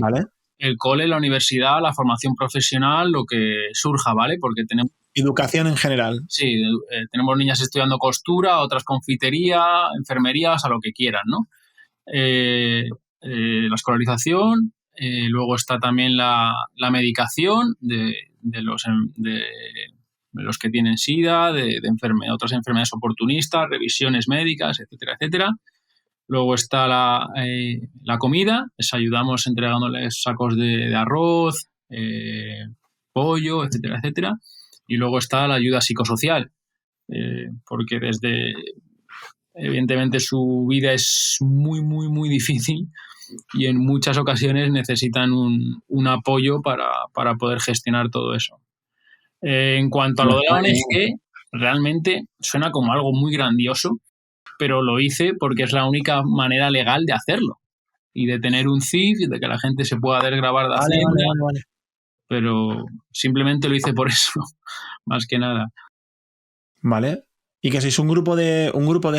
¿Vale? el cole, la universidad, la formación profesional, lo que surja, ¿vale? Porque tenemos. Educación en general. Sí, tenemos niñas estudiando costura, otras confitería, enfermería, o sea, lo que quieran, ¿no? La escolarización, luego está también la medicación de los que tienen SIDA, de otras enfermedades oportunistas, revisiones médicas, etcétera, etcétera. Luego está la comida, les ayudamos entregándoles sacos de arroz, pollo, etcétera, etcétera. Y luego está la ayuda psicosocial, porque evidentemente su vida es muy, muy, muy difícil y en muchas ocasiones necesitan un apoyo para poder gestionar todo eso. En cuanto a lo de la ONG, realmente suena como algo muy grandioso, pero lo hice porque es la única manera legal de hacerlo y de tener un CIF y de que la gente se pueda ver grabar de Vale, vale, Hacienda, vale, vale. pero simplemente lo hice por eso, más que nada. Vale. Y que sois un grupo de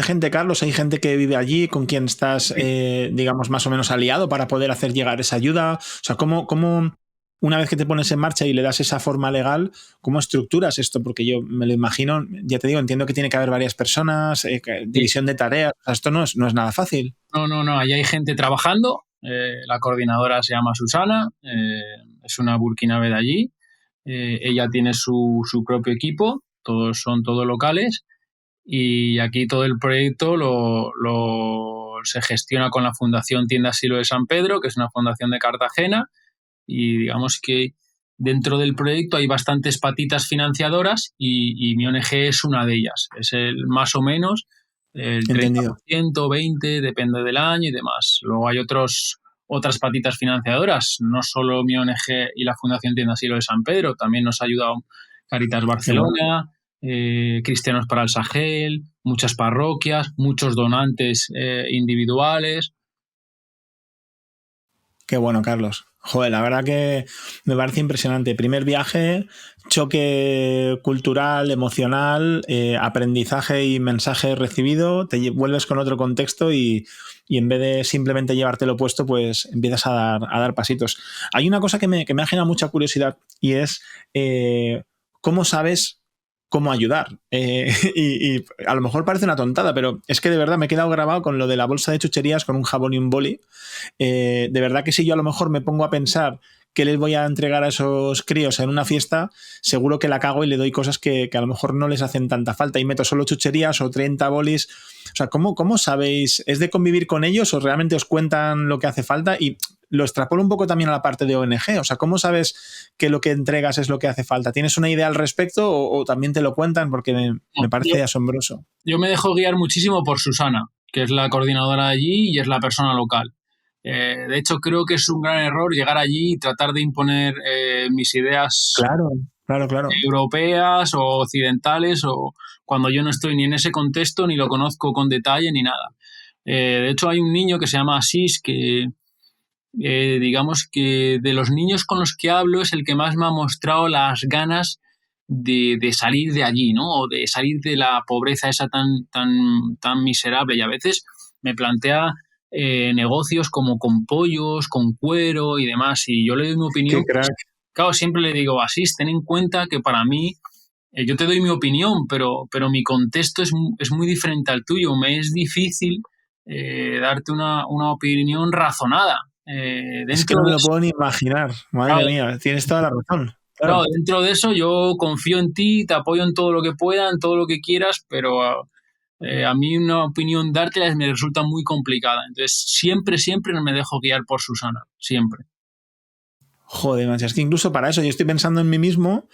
gente, Carlos, hay gente que vive allí con quien estás, digamos, más o menos aliado para poder hacer llegar esa ayuda. O sea, ¿cómo una vez que te pones en marcha y le das esa forma legal, cómo estructuras esto? Porque yo me lo imagino, ya te digo, entiendo que tiene que haber varias personas, división de tareas. O sea, esto no es nada fácil. No, ahí hay gente trabajando. La coordinadora se llama Susana, es una burkinabe de allí. Ella tiene su propio equipo, son todos locales. Y aquí todo el proyecto se gestiona con la Fundación Tienda Asilo de San Pedro, que es una fundación de Cartagena. Y digamos que dentro del proyecto hay bastantes patitas financiadoras y mi ONG es una de ellas. Es más o menos el Entendido. 30%, 20%, depende del año y demás. Luego hay otras patitas financiadoras, no solo mi ONG y la Fundación Tienda Asilo de San Pedro, también nos ha ayudado Caritas Qué bueno. Barcelona, Cristianos para el Sahel, muchas parroquias, muchos donantes individuales. Qué bueno, Carlos. Joder, la verdad que me parece impresionante. Primer viaje, choque cultural, emocional, aprendizaje y mensaje recibido, vuelves con otro contexto y en vez de simplemente llevártelo puesto, pues empiezas a dar pasitos. Hay una cosa que me ha generado mucha curiosidad y es cómo sabes cómo ayudar. Y a lo mejor parece una tontada, pero es que de verdad me he quedado grabado con lo de la bolsa de chucherías con un jabón y un boli. De verdad que si yo a lo mejor me pongo a pensar qué les voy a entregar a esos críos en una fiesta, seguro que la cago y le doy cosas que a lo mejor no les hacen tanta falta y meto solo chucherías o 30 bolis. O sea, ¿cómo sabéis? ¿Es de convivir con ellos o realmente os cuentan lo que hace falta? Y lo extrapolo un poco también a la parte de ONG. O sea, ¿cómo sabes que lo que entregas es lo que hace falta? ¿Tienes una idea al respecto o también te lo cuentan? Porque me parece asombroso. Yo me dejo guiar muchísimo por Susana, que es la coordinadora de allí y es la persona local. De hecho, creo que es un gran error llegar allí y tratar de imponer mis ideas Claro, claro, claro. europeas o occidentales, o cuando yo no estoy ni en ese contexto, ni lo conozco con detalle, ni nada. De hecho, hay un niño que se llama Asís, que digamos que de los niños con los que hablo es el que más me ha mostrado las ganas de salir de allí, ¿no? O de salir de la pobreza esa tan miserable. Y a veces me plantea negocios como con pollos, con cuero y demás. Y yo le doy mi Qué opinión. crack. Claro, siempre le digo, Asís, ten en cuenta que para mí, yo te doy mi opinión, pero mi contexto es muy diferente al tuyo. Me es difícil darte una opinión razonada. Es que Dentro no me de lo eso, puedo ni imaginar. Madre claro, mía, tienes toda la razón. claro, Claro. dentro de eso yo confío en ti, te apoyo en todo lo que pueda, en todo lo que quieras, pero a mí una opinión dártela me resulta muy complicada. Entonces, siempre me dejo guiar por Susana, siempre. Joder, macho, es que incluso para eso yo estoy pensando en mí mismo,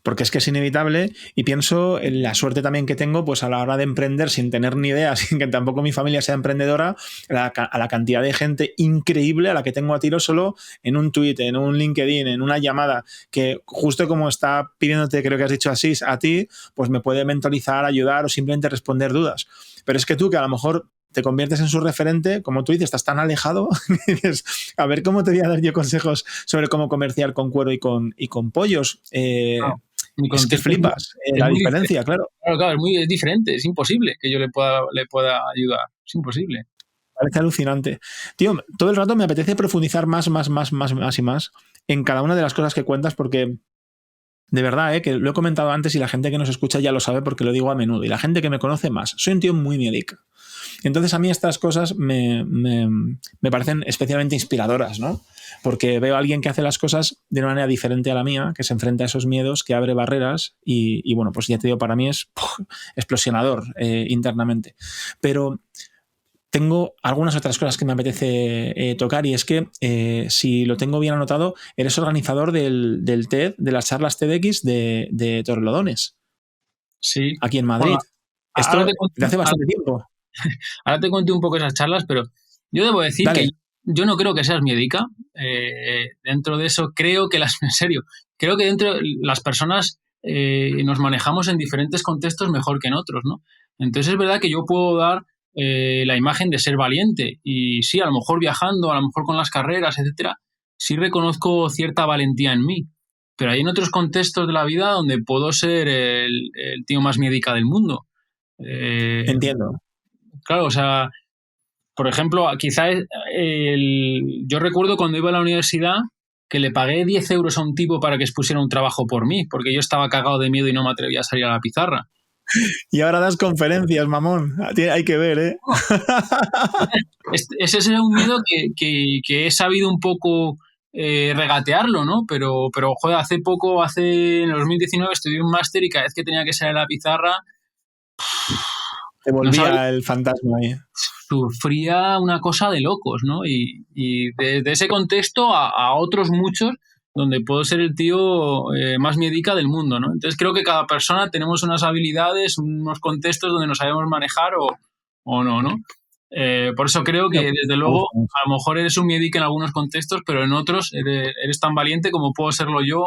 porque es que es inevitable, y pienso en la suerte también que tengo, pues a la hora de emprender sin tener ni idea, sin que tampoco mi familia sea emprendedora, a la cantidad de gente increíble a la que tengo a tiro solo en un tweet, en un LinkedIn, en una llamada, que justo como está pidiéndote, creo que has dicho así, a ti, pues me puede mentorizar, ayudar o simplemente responder dudas. Pero es que tú, que a lo mejor te conviertes en su referente, como tú dices, estás tan alejado, dices, a ver cómo te voy a dar yo consejos sobre cómo comerciar con cuero y con pollos. Claro, mi Es que contexto flipas es la muy diferente. diferencia, claro. Claro, es diferente, es imposible que yo le pueda ayudar, es imposible. Parece alucinante. Tío, todo el rato me apetece profundizar más y más en cada una de las cosas que cuentas porque de verdad, que lo he comentado antes y la gente que nos escucha ya lo sabe porque lo digo a menudo y la gente que me conoce más. Soy un tío muy miedica. Entonces a mí estas cosas me parecen especialmente inspiradoras, ¿no? Porque veo a alguien que hace las cosas de una manera diferente a la mía, que se enfrenta a esos miedos, que abre barreras y bueno, pues ya te digo, para mí es explosionador internamente. Pero tengo algunas otras cosas que me apetece tocar y es que, si lo tengo bien anotado, eres organizador del TED, de las charlas TEDx de Torrelodones, Sí. aquí en Bueno, Madrid. ahora Esto te cuento, de hace bastante tiempo. ahora te cuento un poco esas charlas, pero yo debo decir que Dale. yo no creo que seas miedica. Dentro de eso, creo que en serio, creo que dentro las personas nos manejamos en diferentes contextos mejor que en otros, ¿no? Entonces es verdad que yo puedo dar la imagen de ser valiente y sí, a lo mejor viajando, a lo mejor con las carreras, etcétera, sí reconozco cierta valentía en mí. Pero hay en otros contextos de la vida donde puedo ser el tío más miedica del mundo. Eh, Entiendo. claro, o sea, por ejemplo, quizás yo recuerdo cuando iba a la universidad que le pagué 10 euros a un tipo para que expusiera un trabajo por mí, porque yo estaba cagado de miedo y no me atrevía a salir a la pizarra. Y ahora das conferencias, mamón. Hay que ver, ¿eh? Ese es un miedo que he sabido un poco regatearlo, ¿no? Pero joder, en el 2019 estudié un máster y cada vez que tenía que salir a la pizarra, Te no sabes, volvía el fantasma ahí. sufría una cosa de locos, ¿no? Y de ese contexto a otros muchos donde puedo ser el tío más miedica del mundo, ¿no? Entonces creo que cada persona tenemos unas habilidades, unos contextos donde nos sabemos manejar o no, ¿no? Por eso creo que, desde Me luego, gusta mucho. a lo mejor eres un miedica en algunos contextos, pero en otros eres tan valiente como puedo serlo yo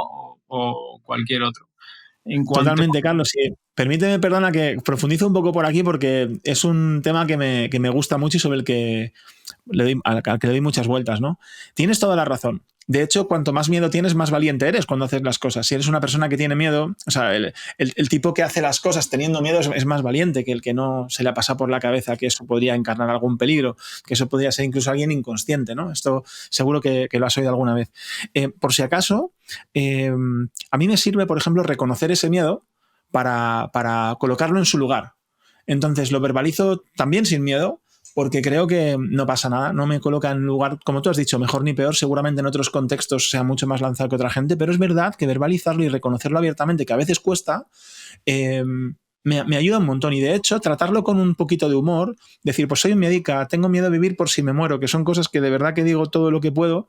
o cualquier otro. En cuanto Totalmente, Carlos. Sí. Permíteme, perdona, que profundice un poco por aquí porque es un tema que me gusta mucho y sobre el que al que le doy muchas vueltas, ¿no? Tienes toda la razón. De hecho, cuanto más miedo tienes, más valiente eres cuando haces las cosas. Si eres una persona que tiene miedo, o sea, el tipo que hace las cosas teniendo miedo es más valiente que el que no se le pasa por la cabeza que eso podría encarnar algún peligro, que eso podría ser incluso alguien inconsciente, ¿no? Esto seguro que lo has oído alguna vez. Por si acaso, a mí me sirve, por ejemplo, reconocer ese miedo para colocarlo en su lugar. Entonces lo verbalizo también sin miedo, porque creo que no pasa nada, no me coloca en lugar, como tú has dicho, mejor ni peor, seguramente en otros contextos sea mucho más lanzado que otra gente, pero es verdad que verbalizarlo y reconocerlo abiertamente, que a veces cuesta, me ayuda un montón. Y de hecho, tratarlo con un poquito de humor, decir, pues soy un médica, tengo miedo a vivir por si me muero, que son cosas que de verdad que digo todo lo que puedo,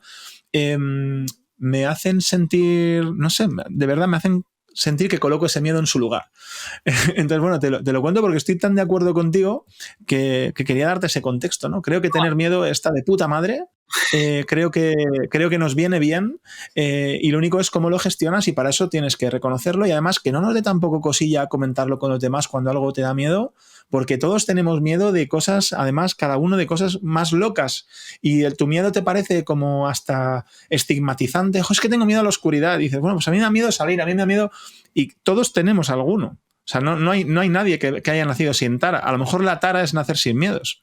me hacen sentir, no sé, de verdad me hacen sentir que coloco ese miedo en su lugar. Entonces, bueno, te lo cuento porque estoy tan de acuerdo contigo que quería darte ese contexto, ¿no? Creo que tener miedo está de puta madre, creo que nos viene bien, y lo único es cómo lo gestionas, y para eso tienes que reconocerlo, y además que no nos dé tampoco cosilla comentarlo con los demás cuando algo te da miedo, porque todos tenemos miedo de cosas, además cada uno de cosas más locas, y tu miedo te parece como hasta estigmatizante. Es que tengo miedo a la oscuridad. Y dices, bueno, pues a mí me da miedo salir, a mí me da miedo, y todos tenemos alguno. O sea, no hay nadie que haya nacido sin tara. A lo mejor la tara es nacer sin miedos.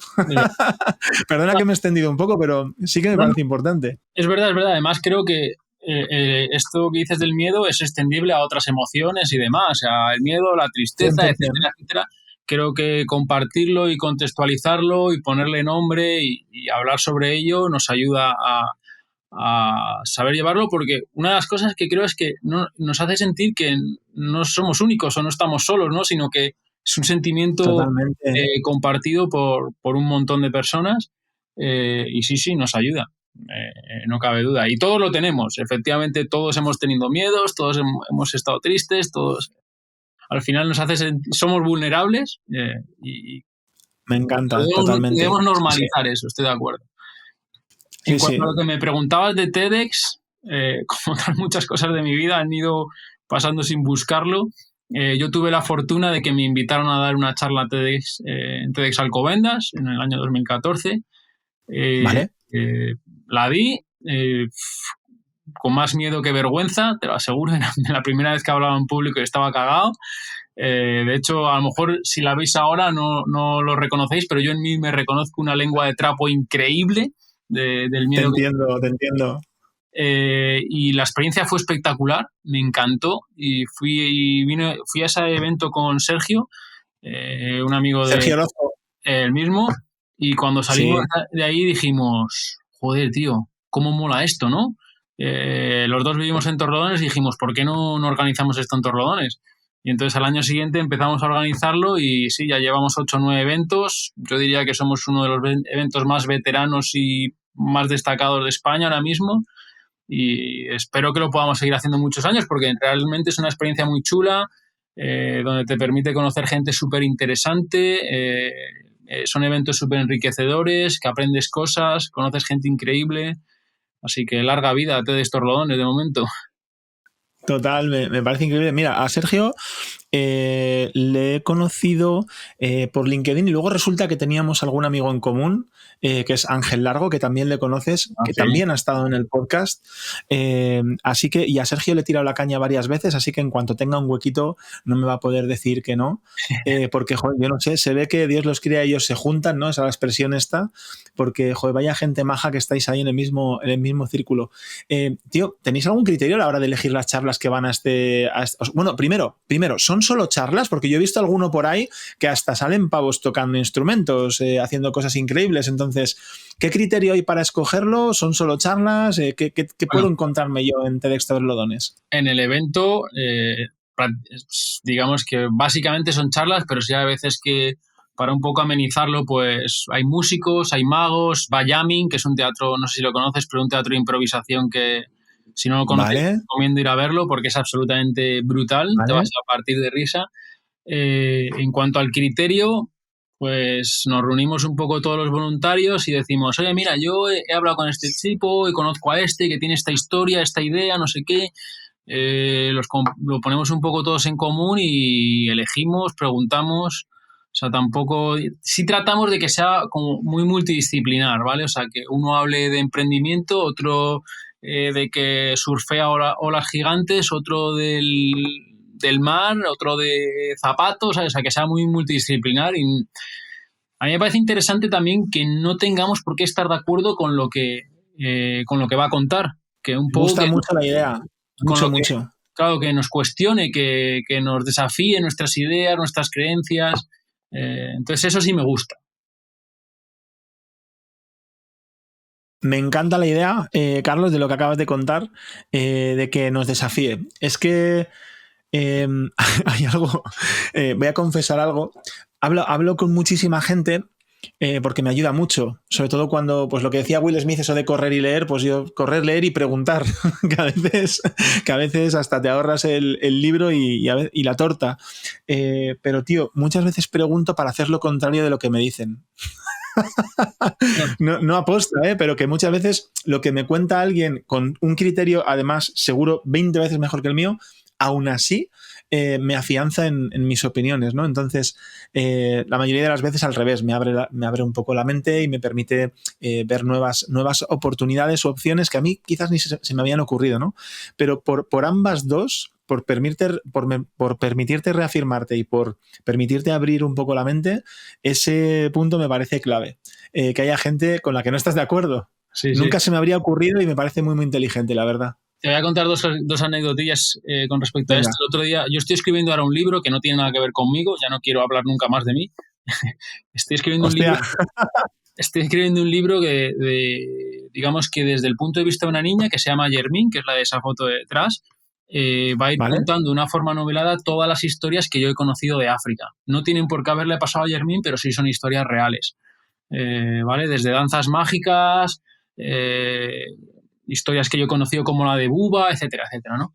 Perdona que me he extendido un poco, pero sí que me parece importante. Es verdad, es verdad. Además, creo que esto que dices del miedo es extendible a otras emociones y demás. O sea, el miedo, la tristeza, 100%. etcétera, etcétera. Creo que compartirlo y contextualizarlo y ponerle nombre y hablar sobre ello nos ayuda a saber llevarlo, porque una de las cosas que creo es que nos hace sentir que no somos únicos o no estamos solos, ¿no? Sino que es un sentimiento compartido por un montón de personas, y sí, nos ayuda, no cabe duda. Y todos lo tenemos, efectivamente, todos hemos tenido miedos, todos hemos estado tristes, todos al final nos hace somos vulnerables, y me encanta, totalmente. Debemos normalizar eso, estoy de acuerdo. En cuanto a lo que me preguntabas de TEDx, como tal, muchas cosas de mi vida han ido pasando sin buscarlo. Yo tuve la fortuna de que me invitaron a dar una charla TEDx, en TEDx Alcobendas en el año 2014. Vale. La di con más miedo que vergüenza, te lo aseguro. Era la primera vez que hablaba en público y estaba cagado. De hecho, a lo mejor si la veis ahora no lo reconocéis, pero yo en mí me reconozco una lengua de trapo increíble. Del miedo. Te entiendo. Y la experiencia fue espectacular, me encantó, y fui a ese evento con Sergio, un amigo de Sergio Orozco, el mismo, y cuando salimos de ahí dijimos, joder, tío, cómo mola esto, ¿no? Los dos vivimos en Torrelodones y dijimos, ¿por qué no organizamos esto en Torrelodones? Y entonces al año siguiente empezamos a organizarlo, y sí, ya llevamos 8 o 9 eventos. Yo diría que somos uno de los eventos más veteranos y más destacados de España ahora mismo, y espero que lo podamos seguir haciendo muchos años, porque realmente es una experiencia muy chula, donde te permite conocer gente súper interesante, son eventos súper enriquecedores, que aprendes cosas, conoces gente increíble, así que larga vida a TEDx Torrelodones de momento. Total, me parece increíble. Mira, a Sergio le he conocido por LinkedIn, y luego resulta que teníamos algún amigo en común, que es Ángel Largo, que también le conoces, que también ha estado en el podcast. Así que, y a Sergio le he tirado la caña varias veces, así que en cuanto tenga un huequito no me va a poder decir que no, porque, joder, yo no sé, se ve que Dios los cría y ellos se juntan, ¿no? Esa es la expresión esta, porque, joder, vaya gente maja que estáis ahí en el mismo círculo. Tío, ¿tenéis algún criterio a la hora de elegir las charlas que van a este? Bueno, primero, ¿son solo charlas? Porque yo he visto alguno por ahí que hasta salen pavos tocando instrumentos, haciendo cosas increíbles. Entonces, ¿qué criterio hay para escogerlo? ¿Son solo charlas? ¿Qué puedo encontrarme yo en TEDx Torrelodones? En el evento, digamos que básicamente son charlas, pero sí hay veces que, para un poco amenizarlo, pues hay músicos, hay magos, va jamming, que es un teatro, no sé si lo conoces, pero un teatro de improvisación que, si no lo conoces, recomiendo ir a verlo porque es absolutamente brutal, te vas a partir de risa. En cuanto al criterio, pues nos reunimos un poco todos los voluntarios y decimos, oye, mira, yo he hablado con este tipo y conozco a este que tiene esta historia, esta idea, no sé qué. Lo ponemos un poco todos en común y elegimos, preguntamos. O sea, tampoco... Sí tratamos de que sea como muy multidisciplinar, ¿vale? O sea, que uno hable de emprendimiento, otro de que surfea olas gigantes, otro del mar, otro de zapatos, ¿sabes? O sea, que sea muy multidisciplinar. Y a mí me parece interesante también que no tengamos por qué estar de acuerdo con lo que va a contar. Que un poco me gusta mucho la idea. Mucho. Claro, que nos cuestione, que nos desafíe nuestras ideas, nuestras creencias. Entonces eso sí me gusta. Me encanta la idea, Carlos, de lo que acabas de contar, de que nos desafíe. Es que hay algo, voy a confesar algo. Hablo con muchísima gente porque me ayuda mucho, sobre todo cuando, pues lo que decía Will Smith, eso de correr y leer, pues yo correr, leer y preguntar, que a veces hasta te ahorras el libro y la torta. Pero tío, muchas veces pregunto para hacer lo contrario de lo que me dicen. No aposta, pero que muchas veces lo que me cuenta alguien con un criterio, además, seguro 20 veces mejor que el mío, aún así me afianza en mis opiniones, ¿no? Entonces, la mayoría de las veces al revés, me abre un poco la mente y me permite ver nuevas oportunidades o opciones que a mí quizás ni se me habían ocurrido, ¿no? Pero por ambas dos, por permitirte reafirmarte y por permitirte abrir un poco la mente, ese punto me parece clave. Que haya gente con la que no estás de acuerdo. Sí, sí. Nunca se me habría ocurrido y me parece muy, muy inteligente, la verdad. Te voy a contar dos anécdotillas con respecto a Venga. esto. El otro día, yo estoy escribiendo ahora un libro que no tiene nada que ver conmigo, ya no quiero hablar nunca más de mí. Estoy escribiendo Hostia. Estoy escribiendo un libro digamos que desde el punto de vista de una niña que se llama Yermín, que es la de esa foto de detrás, va a ir ¿Vale? contando de una forma novelada todas las historias que yo he conocido de África. No tienen por qué haberle pasado a Yermín, pero sí son historias reales. ¿Vale? Desde danzas mágicas, historias que yo he conocido como la de Buba, etcétera, etcétera, ¿no?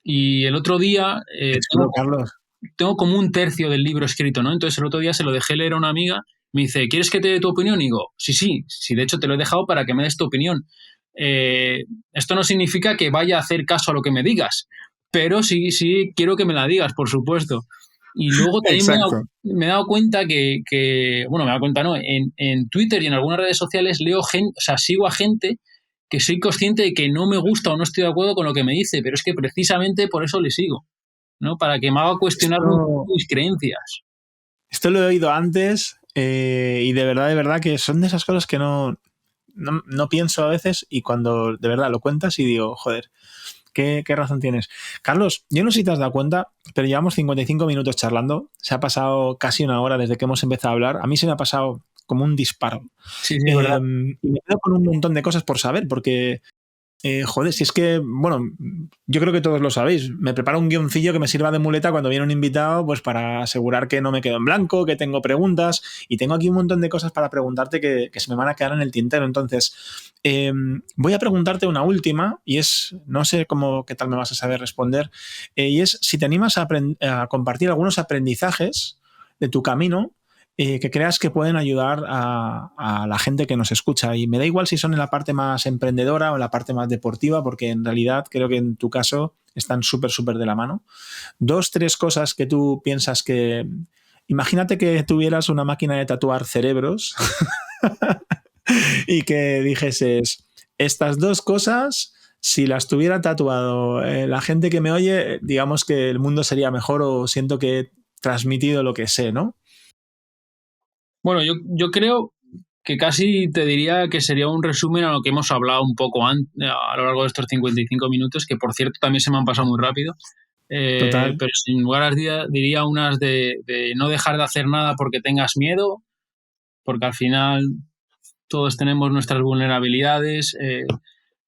Y el otro día Qué chulo, Carlos. tengo como un tercio del libro escrito, ¿no? Entonces el otro día se lo dejé leer a una amiga, me dice, ¿quieres que te dé tu opinión? Y digo, sí, de hecho te lo he dejado para que me des tu opinión. Esto no significa que vaya a hacer caso a lo que me digas, pero sí quiero que me la digas, por supuesto. Y luego también Exacto. me he dado cuenta bueno, me he dado cuenta, no, en Twitter y en algunas redes sociales sigo a gente que soy consciente de que no me gusta o no estoy de acuerdo con lo que me dice, pero es que precisamente por eso le sigo, ¿no? Para que me haga cuestionarme un poco Esto, mis creencias. esto lo he oído antes y de verdad que son de esas cosas que no pienso a veces y cuando de verdad lo cuentas y digo, joder, ¿qué razón tienes? Carlos, yo no sé si te has dado cuenta, pero llevamos 55 minutos charlando. Se ha pasado casi una hora desde que hemos empezado a hablar. A mí se me ha pasado como un disparo. Sí, es verdad. Y me quedo con un montón de cosas por saber, porque joder, si es que, bueno, yo creo que todos lo sabéis. Me preparo un guioncillo que me sirva de muleta cuando viene un invitado, pues para asegurar que no me quedo en blanco, que tengo preguntas. Y tengo aquí un montón de cosas para preguntarte que se me van a quedar en el tintero. Entonces, voy a preguntarte una última, y es, no sé qué tal me vas a saber responder, y es si te animas a compartir algunos aprendizajes de tu camino que creas que pueden ayudar a la gente que nos escucha. Y me da igual si son en la parte más emprendedora o en la parte más deportiva, porque en realidad creo que en tu caso están súper, súper de la mano. 2, 3 cosas que tú piensas que... Imagínate que tuvieras una máquina de tatuar cerebros y que dijeses, estas 2 cosas, si las tuviera tatuado la gente que me oye, digamos que el mundo sería mejor o siento que he transmitido lo que sé, ¿no? Bueno, yo creo que casi te diría que sería un resumen a lo que hemos hablado un poco a lo largo de estos 55 minutos, que por cierto también se me han pasado muy rápido. Total. Pero sin lugar a dudas diría unas de no dejar de hacer nada porque tengas miedo, porque al final todos tenemos nuestras vulnerabilidades.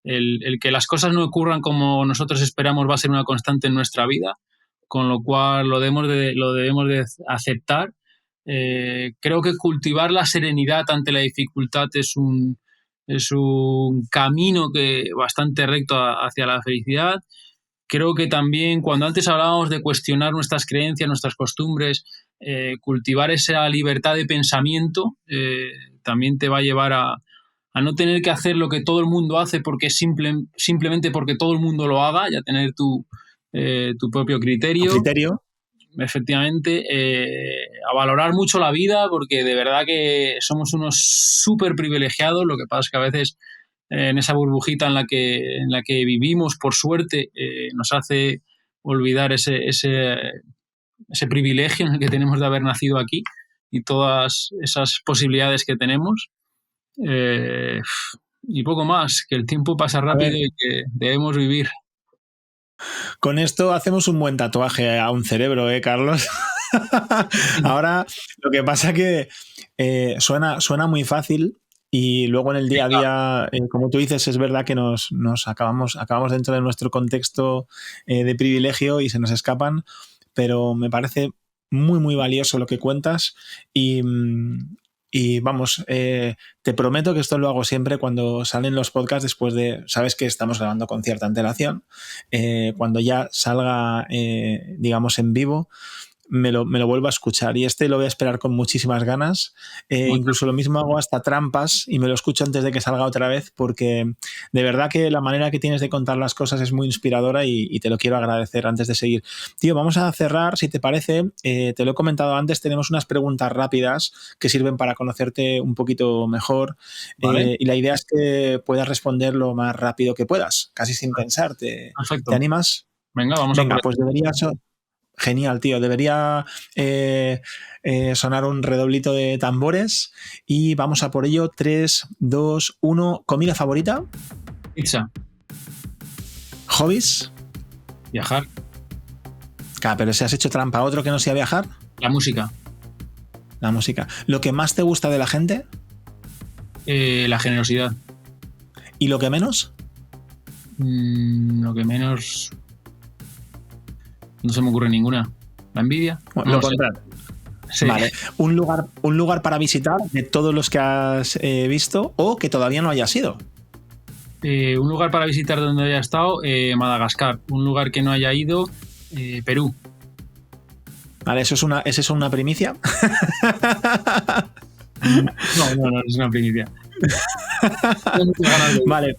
El que las cosas no ocurran como nosotros esperamos va a ser una constante en nuestra vida, con lo cual lo debemos de aceptar. Creo que cultivar la serenidad ante la dificultad es un camino bastante recto hacia la felicidad. Creo que también cuando antes hablábamos de cuestionar nuestras creencias, nuestras costumbres, cultivar esa libertad de pensamiento también te va a llevar a no tener que hacer lo que todo el mundo hace porque simplemente porque todo el mundo lo haga, ya tener tu propio ¿Tu criterio, criterio? efectivamente, a valorar mucho la vida porque de verdad que somos unos súper privilegiados, lo que pasa es que a veces en esa burbujita en la que vivimos, por suerte, nos hace olvidar ese privilegio en el que tenemos de haber nacido aquí y todas esas posibilidades que tenemos. Eh, y poco más, que el tiempo pasa A rápido ver, y que debemos vivir. con esto hacemos un buen tatuaje a un cerebro, ¿eh, Carlos? Ahora, lo que pasa que suena muy fácil y luego en el día a Venga, día, como tú dices, es verdad que nos acabamos dentro de nuestro contexto de privilegio y se nos escapan, pero me parece muy, muy valioso lo que cuentas y Y vamos, te prometo que esto lo hago siempre cuando salen los podcasts después de, sabes que estamos grabando con cierta antelación, cuando ya salga, digamos, en vivo, me lo vuelvo a escuchar y lo voy a esperar con muchísimas ganas. Incluso lo mismo hago hasta trampas y me lo escucho antes de que salga otra vez, porque de verdad que la manera que tienes de contar las cosas es muy inspiradora y te lo quiero agradecer antes de seguir. Tío, vamos a cerrar, si te parece. Te lo he comentado antes, tenemos unas preguntas rápidas que sirven para conocerte un poquito mejor. Vale. Y la idea es que puedas responder lo más rápido que puedas, casi sin pensar. ¿Te animas? Venga, vamos a por pues deberías... Genial, tío. Debería sonar un redoblito de tambores y vamos a por ello. 3, 2, 1. ¿Comida favorita? Pizza. ¿Hobbies? Viajar. Claro, pero si has hecho trampa a otro que no sea viajar. La música. La música. ¿Lo que más te gusta de la gente? La generosidad. ¿Y lo que menos? Lo que menos... No se me ocurre ninguna. ¿La envidia? Bueno, lo contrario. Sí. Vale. ¿Un lugar para visitar de todos los que has visto o que todavía no hayas ido? Un lugar para visitar donde haya estado, Madagascar. Un lugar que no haya ido, Perú. Vale, ¿eso es una primicia? No, es una primicia. Vale.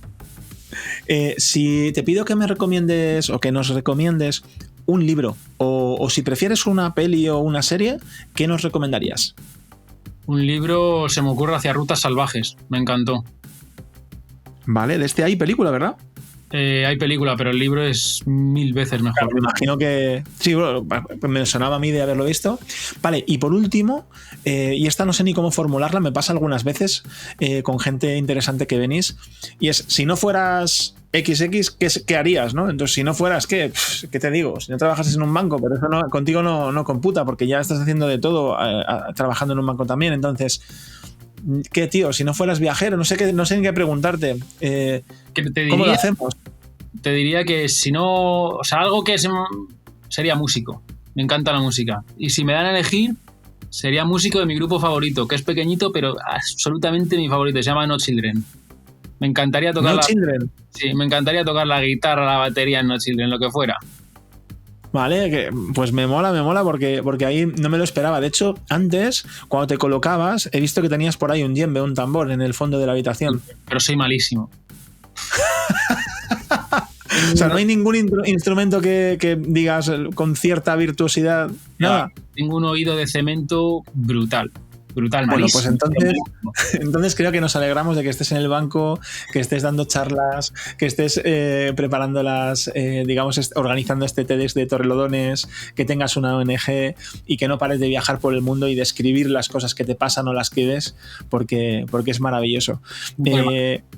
Si te pido que me recomiendes o que nos recomiendes un libro o si prefieres una peli o una serie, ¿qué nos recomendarías? Un libro, se me ocurre, Hacia rutas salvajes. Me encantó. Vale, de hay película, ¿verdad? Hay película, pero el libro es 1000 veces mejor. Claro, me imagino que... Sí, bueno, me sonaba a mí de haberlo visto. Vale, y por último, y esta no sé ni cómo formularla, me pasa algunas veces con gente interesante que venís, y es, si no fueras XX, ¿qué harías, no? Entonces, si no fueras, ¿qué te digo? Si no trabajas en un banco, pero eso contigo no computa, porque ya estás haciendo de todo trabajando en un banco también, entonces... ¿Qué, tío? Si no fueras viajero, no sé en qué preguntarte. ¿Cómo lo hacemos? Te diría que si no... O sea, algo que sería músico. Me encanta la música. Y si me dan a elegir, sería músico de mi grupo favorito, que es pequeñito, pero absolutamente mi favorito. Se llama No Children. Me encantaría tocar Sí, me encantaría tocar la guitarra, la batería en No Children, lo que fuera. Vale, pues me mola porque ahí no me lo esperaba. De hecho, antes, cuando te colocabas, he visto que tenías por ahí un djembe, un tambor en el fondo de la habitación. Pero soy malísimo. O sea, no hay ningún instrumento que digas con cierta virtuosidad. Nada. Tengo un oído de cemento brutal. Malísimo. Bueno, pues entonces creo que nos alegramos de que estés en el banco, que estés dando charlas, que estés preparándolas, digamos, organizando este TEDx de Torrelodones, que tengas una ONG y que no pares de viajar por el mundo y de escribir las cosas que te pasan o las que ves, porque es maravilloso.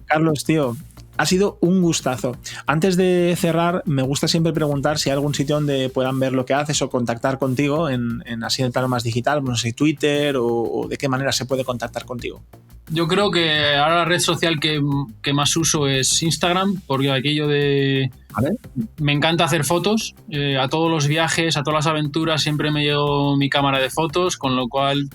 Carlos, tío, ha sido un gustazo. Antes de cerrar, me gusta siempre preguntar si hay algún sitio donde puedan ver lo que haces o contactar contigo en así en el plano más digital, no sé, Twitter o de qué manera se puede contactar contigo. Yo creo que ahora la red social que más uso es Instagram, porque aquello de... ¿Vale? Me encanta hacer fotos. A todos los viajes, a todas las aventuras, siempre me llevo mi cámara de fotos, con lo cual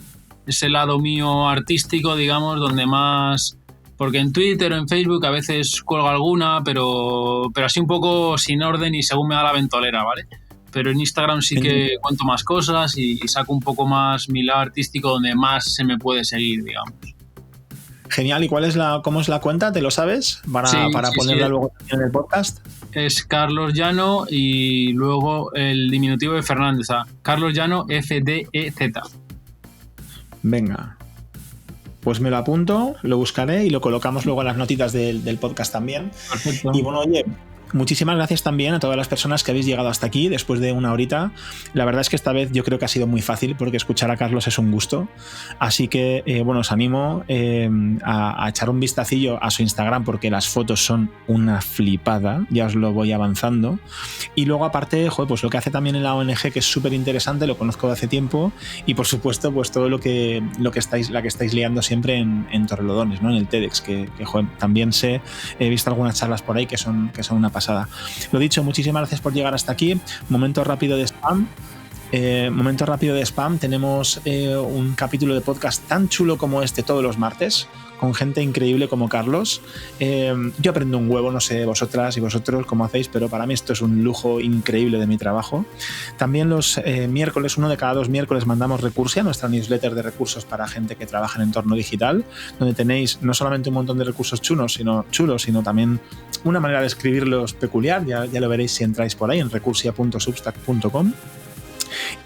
ese lado mío artístico, digamos, donde más... Porque en Twitter o en Facebook a veces cuelgo alguna, pero así un poco sin orden y según me da la ventolera, ¿vale? Pero en Instagram sí que cuento más cosas y saco un poco más mi lado artístico donde más se me puede seguir, digamos. Genial. ¿Y cómo es la cuenta? ¿Te lo sabes? Para ponerla luego en el podcast. Es Carlos Llano y luego el diminutivo de Fernández, Carlos Llano FDEZ. Venga. Pues me lo apunto, lo buscaré y lo colocamos luego en las notitas del podcast también. Perfecto. Y bueno, oye, muchísimas gracias también a todas las personas que habéis llegado hasta aquí después de una horita. La verdad es que esta vez yo creo que ha sido muy fácil porque escuchar a Carlos es un gusto. Así que, bueno, os animo a echar un vistacillo a su Instagram porque las fotos son una flipada. Ya os lo voy avanzando. Y luego, aparte, pues lo que hace también en la ONG, que es súper interesante, lo conozco de hace tiempo. Y por supuesto, pues todo la que estáis liando siempre en Torrelodones, ¿no? En el TEDx, que también he visto algunas charlas por ahí que son una pasada. Lo dicho, muchísimas gracias por llegar hasta aquí. Momento rápido de spam. Momento rápido de spam, tenemos un capítulo de podcast tan chulo como este todos los martes, con gente increíble como Carlos. Yo aprendo un huevo, no sé vosotras y vosotros cómo hacéis, pero para mí esto es un lujo increíble de mi trabajo. También los miércoles, 1 de cada 2 miércoles, mandamos Recursia, nuestra newsletter de recursos para gente que trabaja en entorno digital, donde tenéis no solamente un montón de recursos chulos, sino también una manera de escribirlos peculiar. Ya lo veréis si entráis por ahí en recursia.substack.com.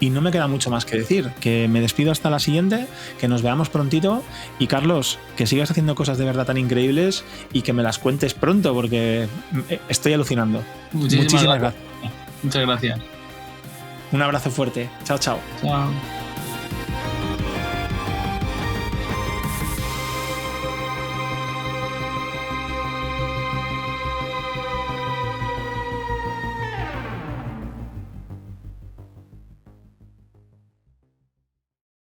Y no me queda mucho más que decir, que me despido hasta la siguiente, que nos veamos prontito, y Carlos, que sigas haciendo cosas de verdad tan increíbles y que me las cuentes pronto, porque estoy alucinando. Muchísimas gracias. Muchas gracias. Un abrazo fuerte. Chao, chao. Chao.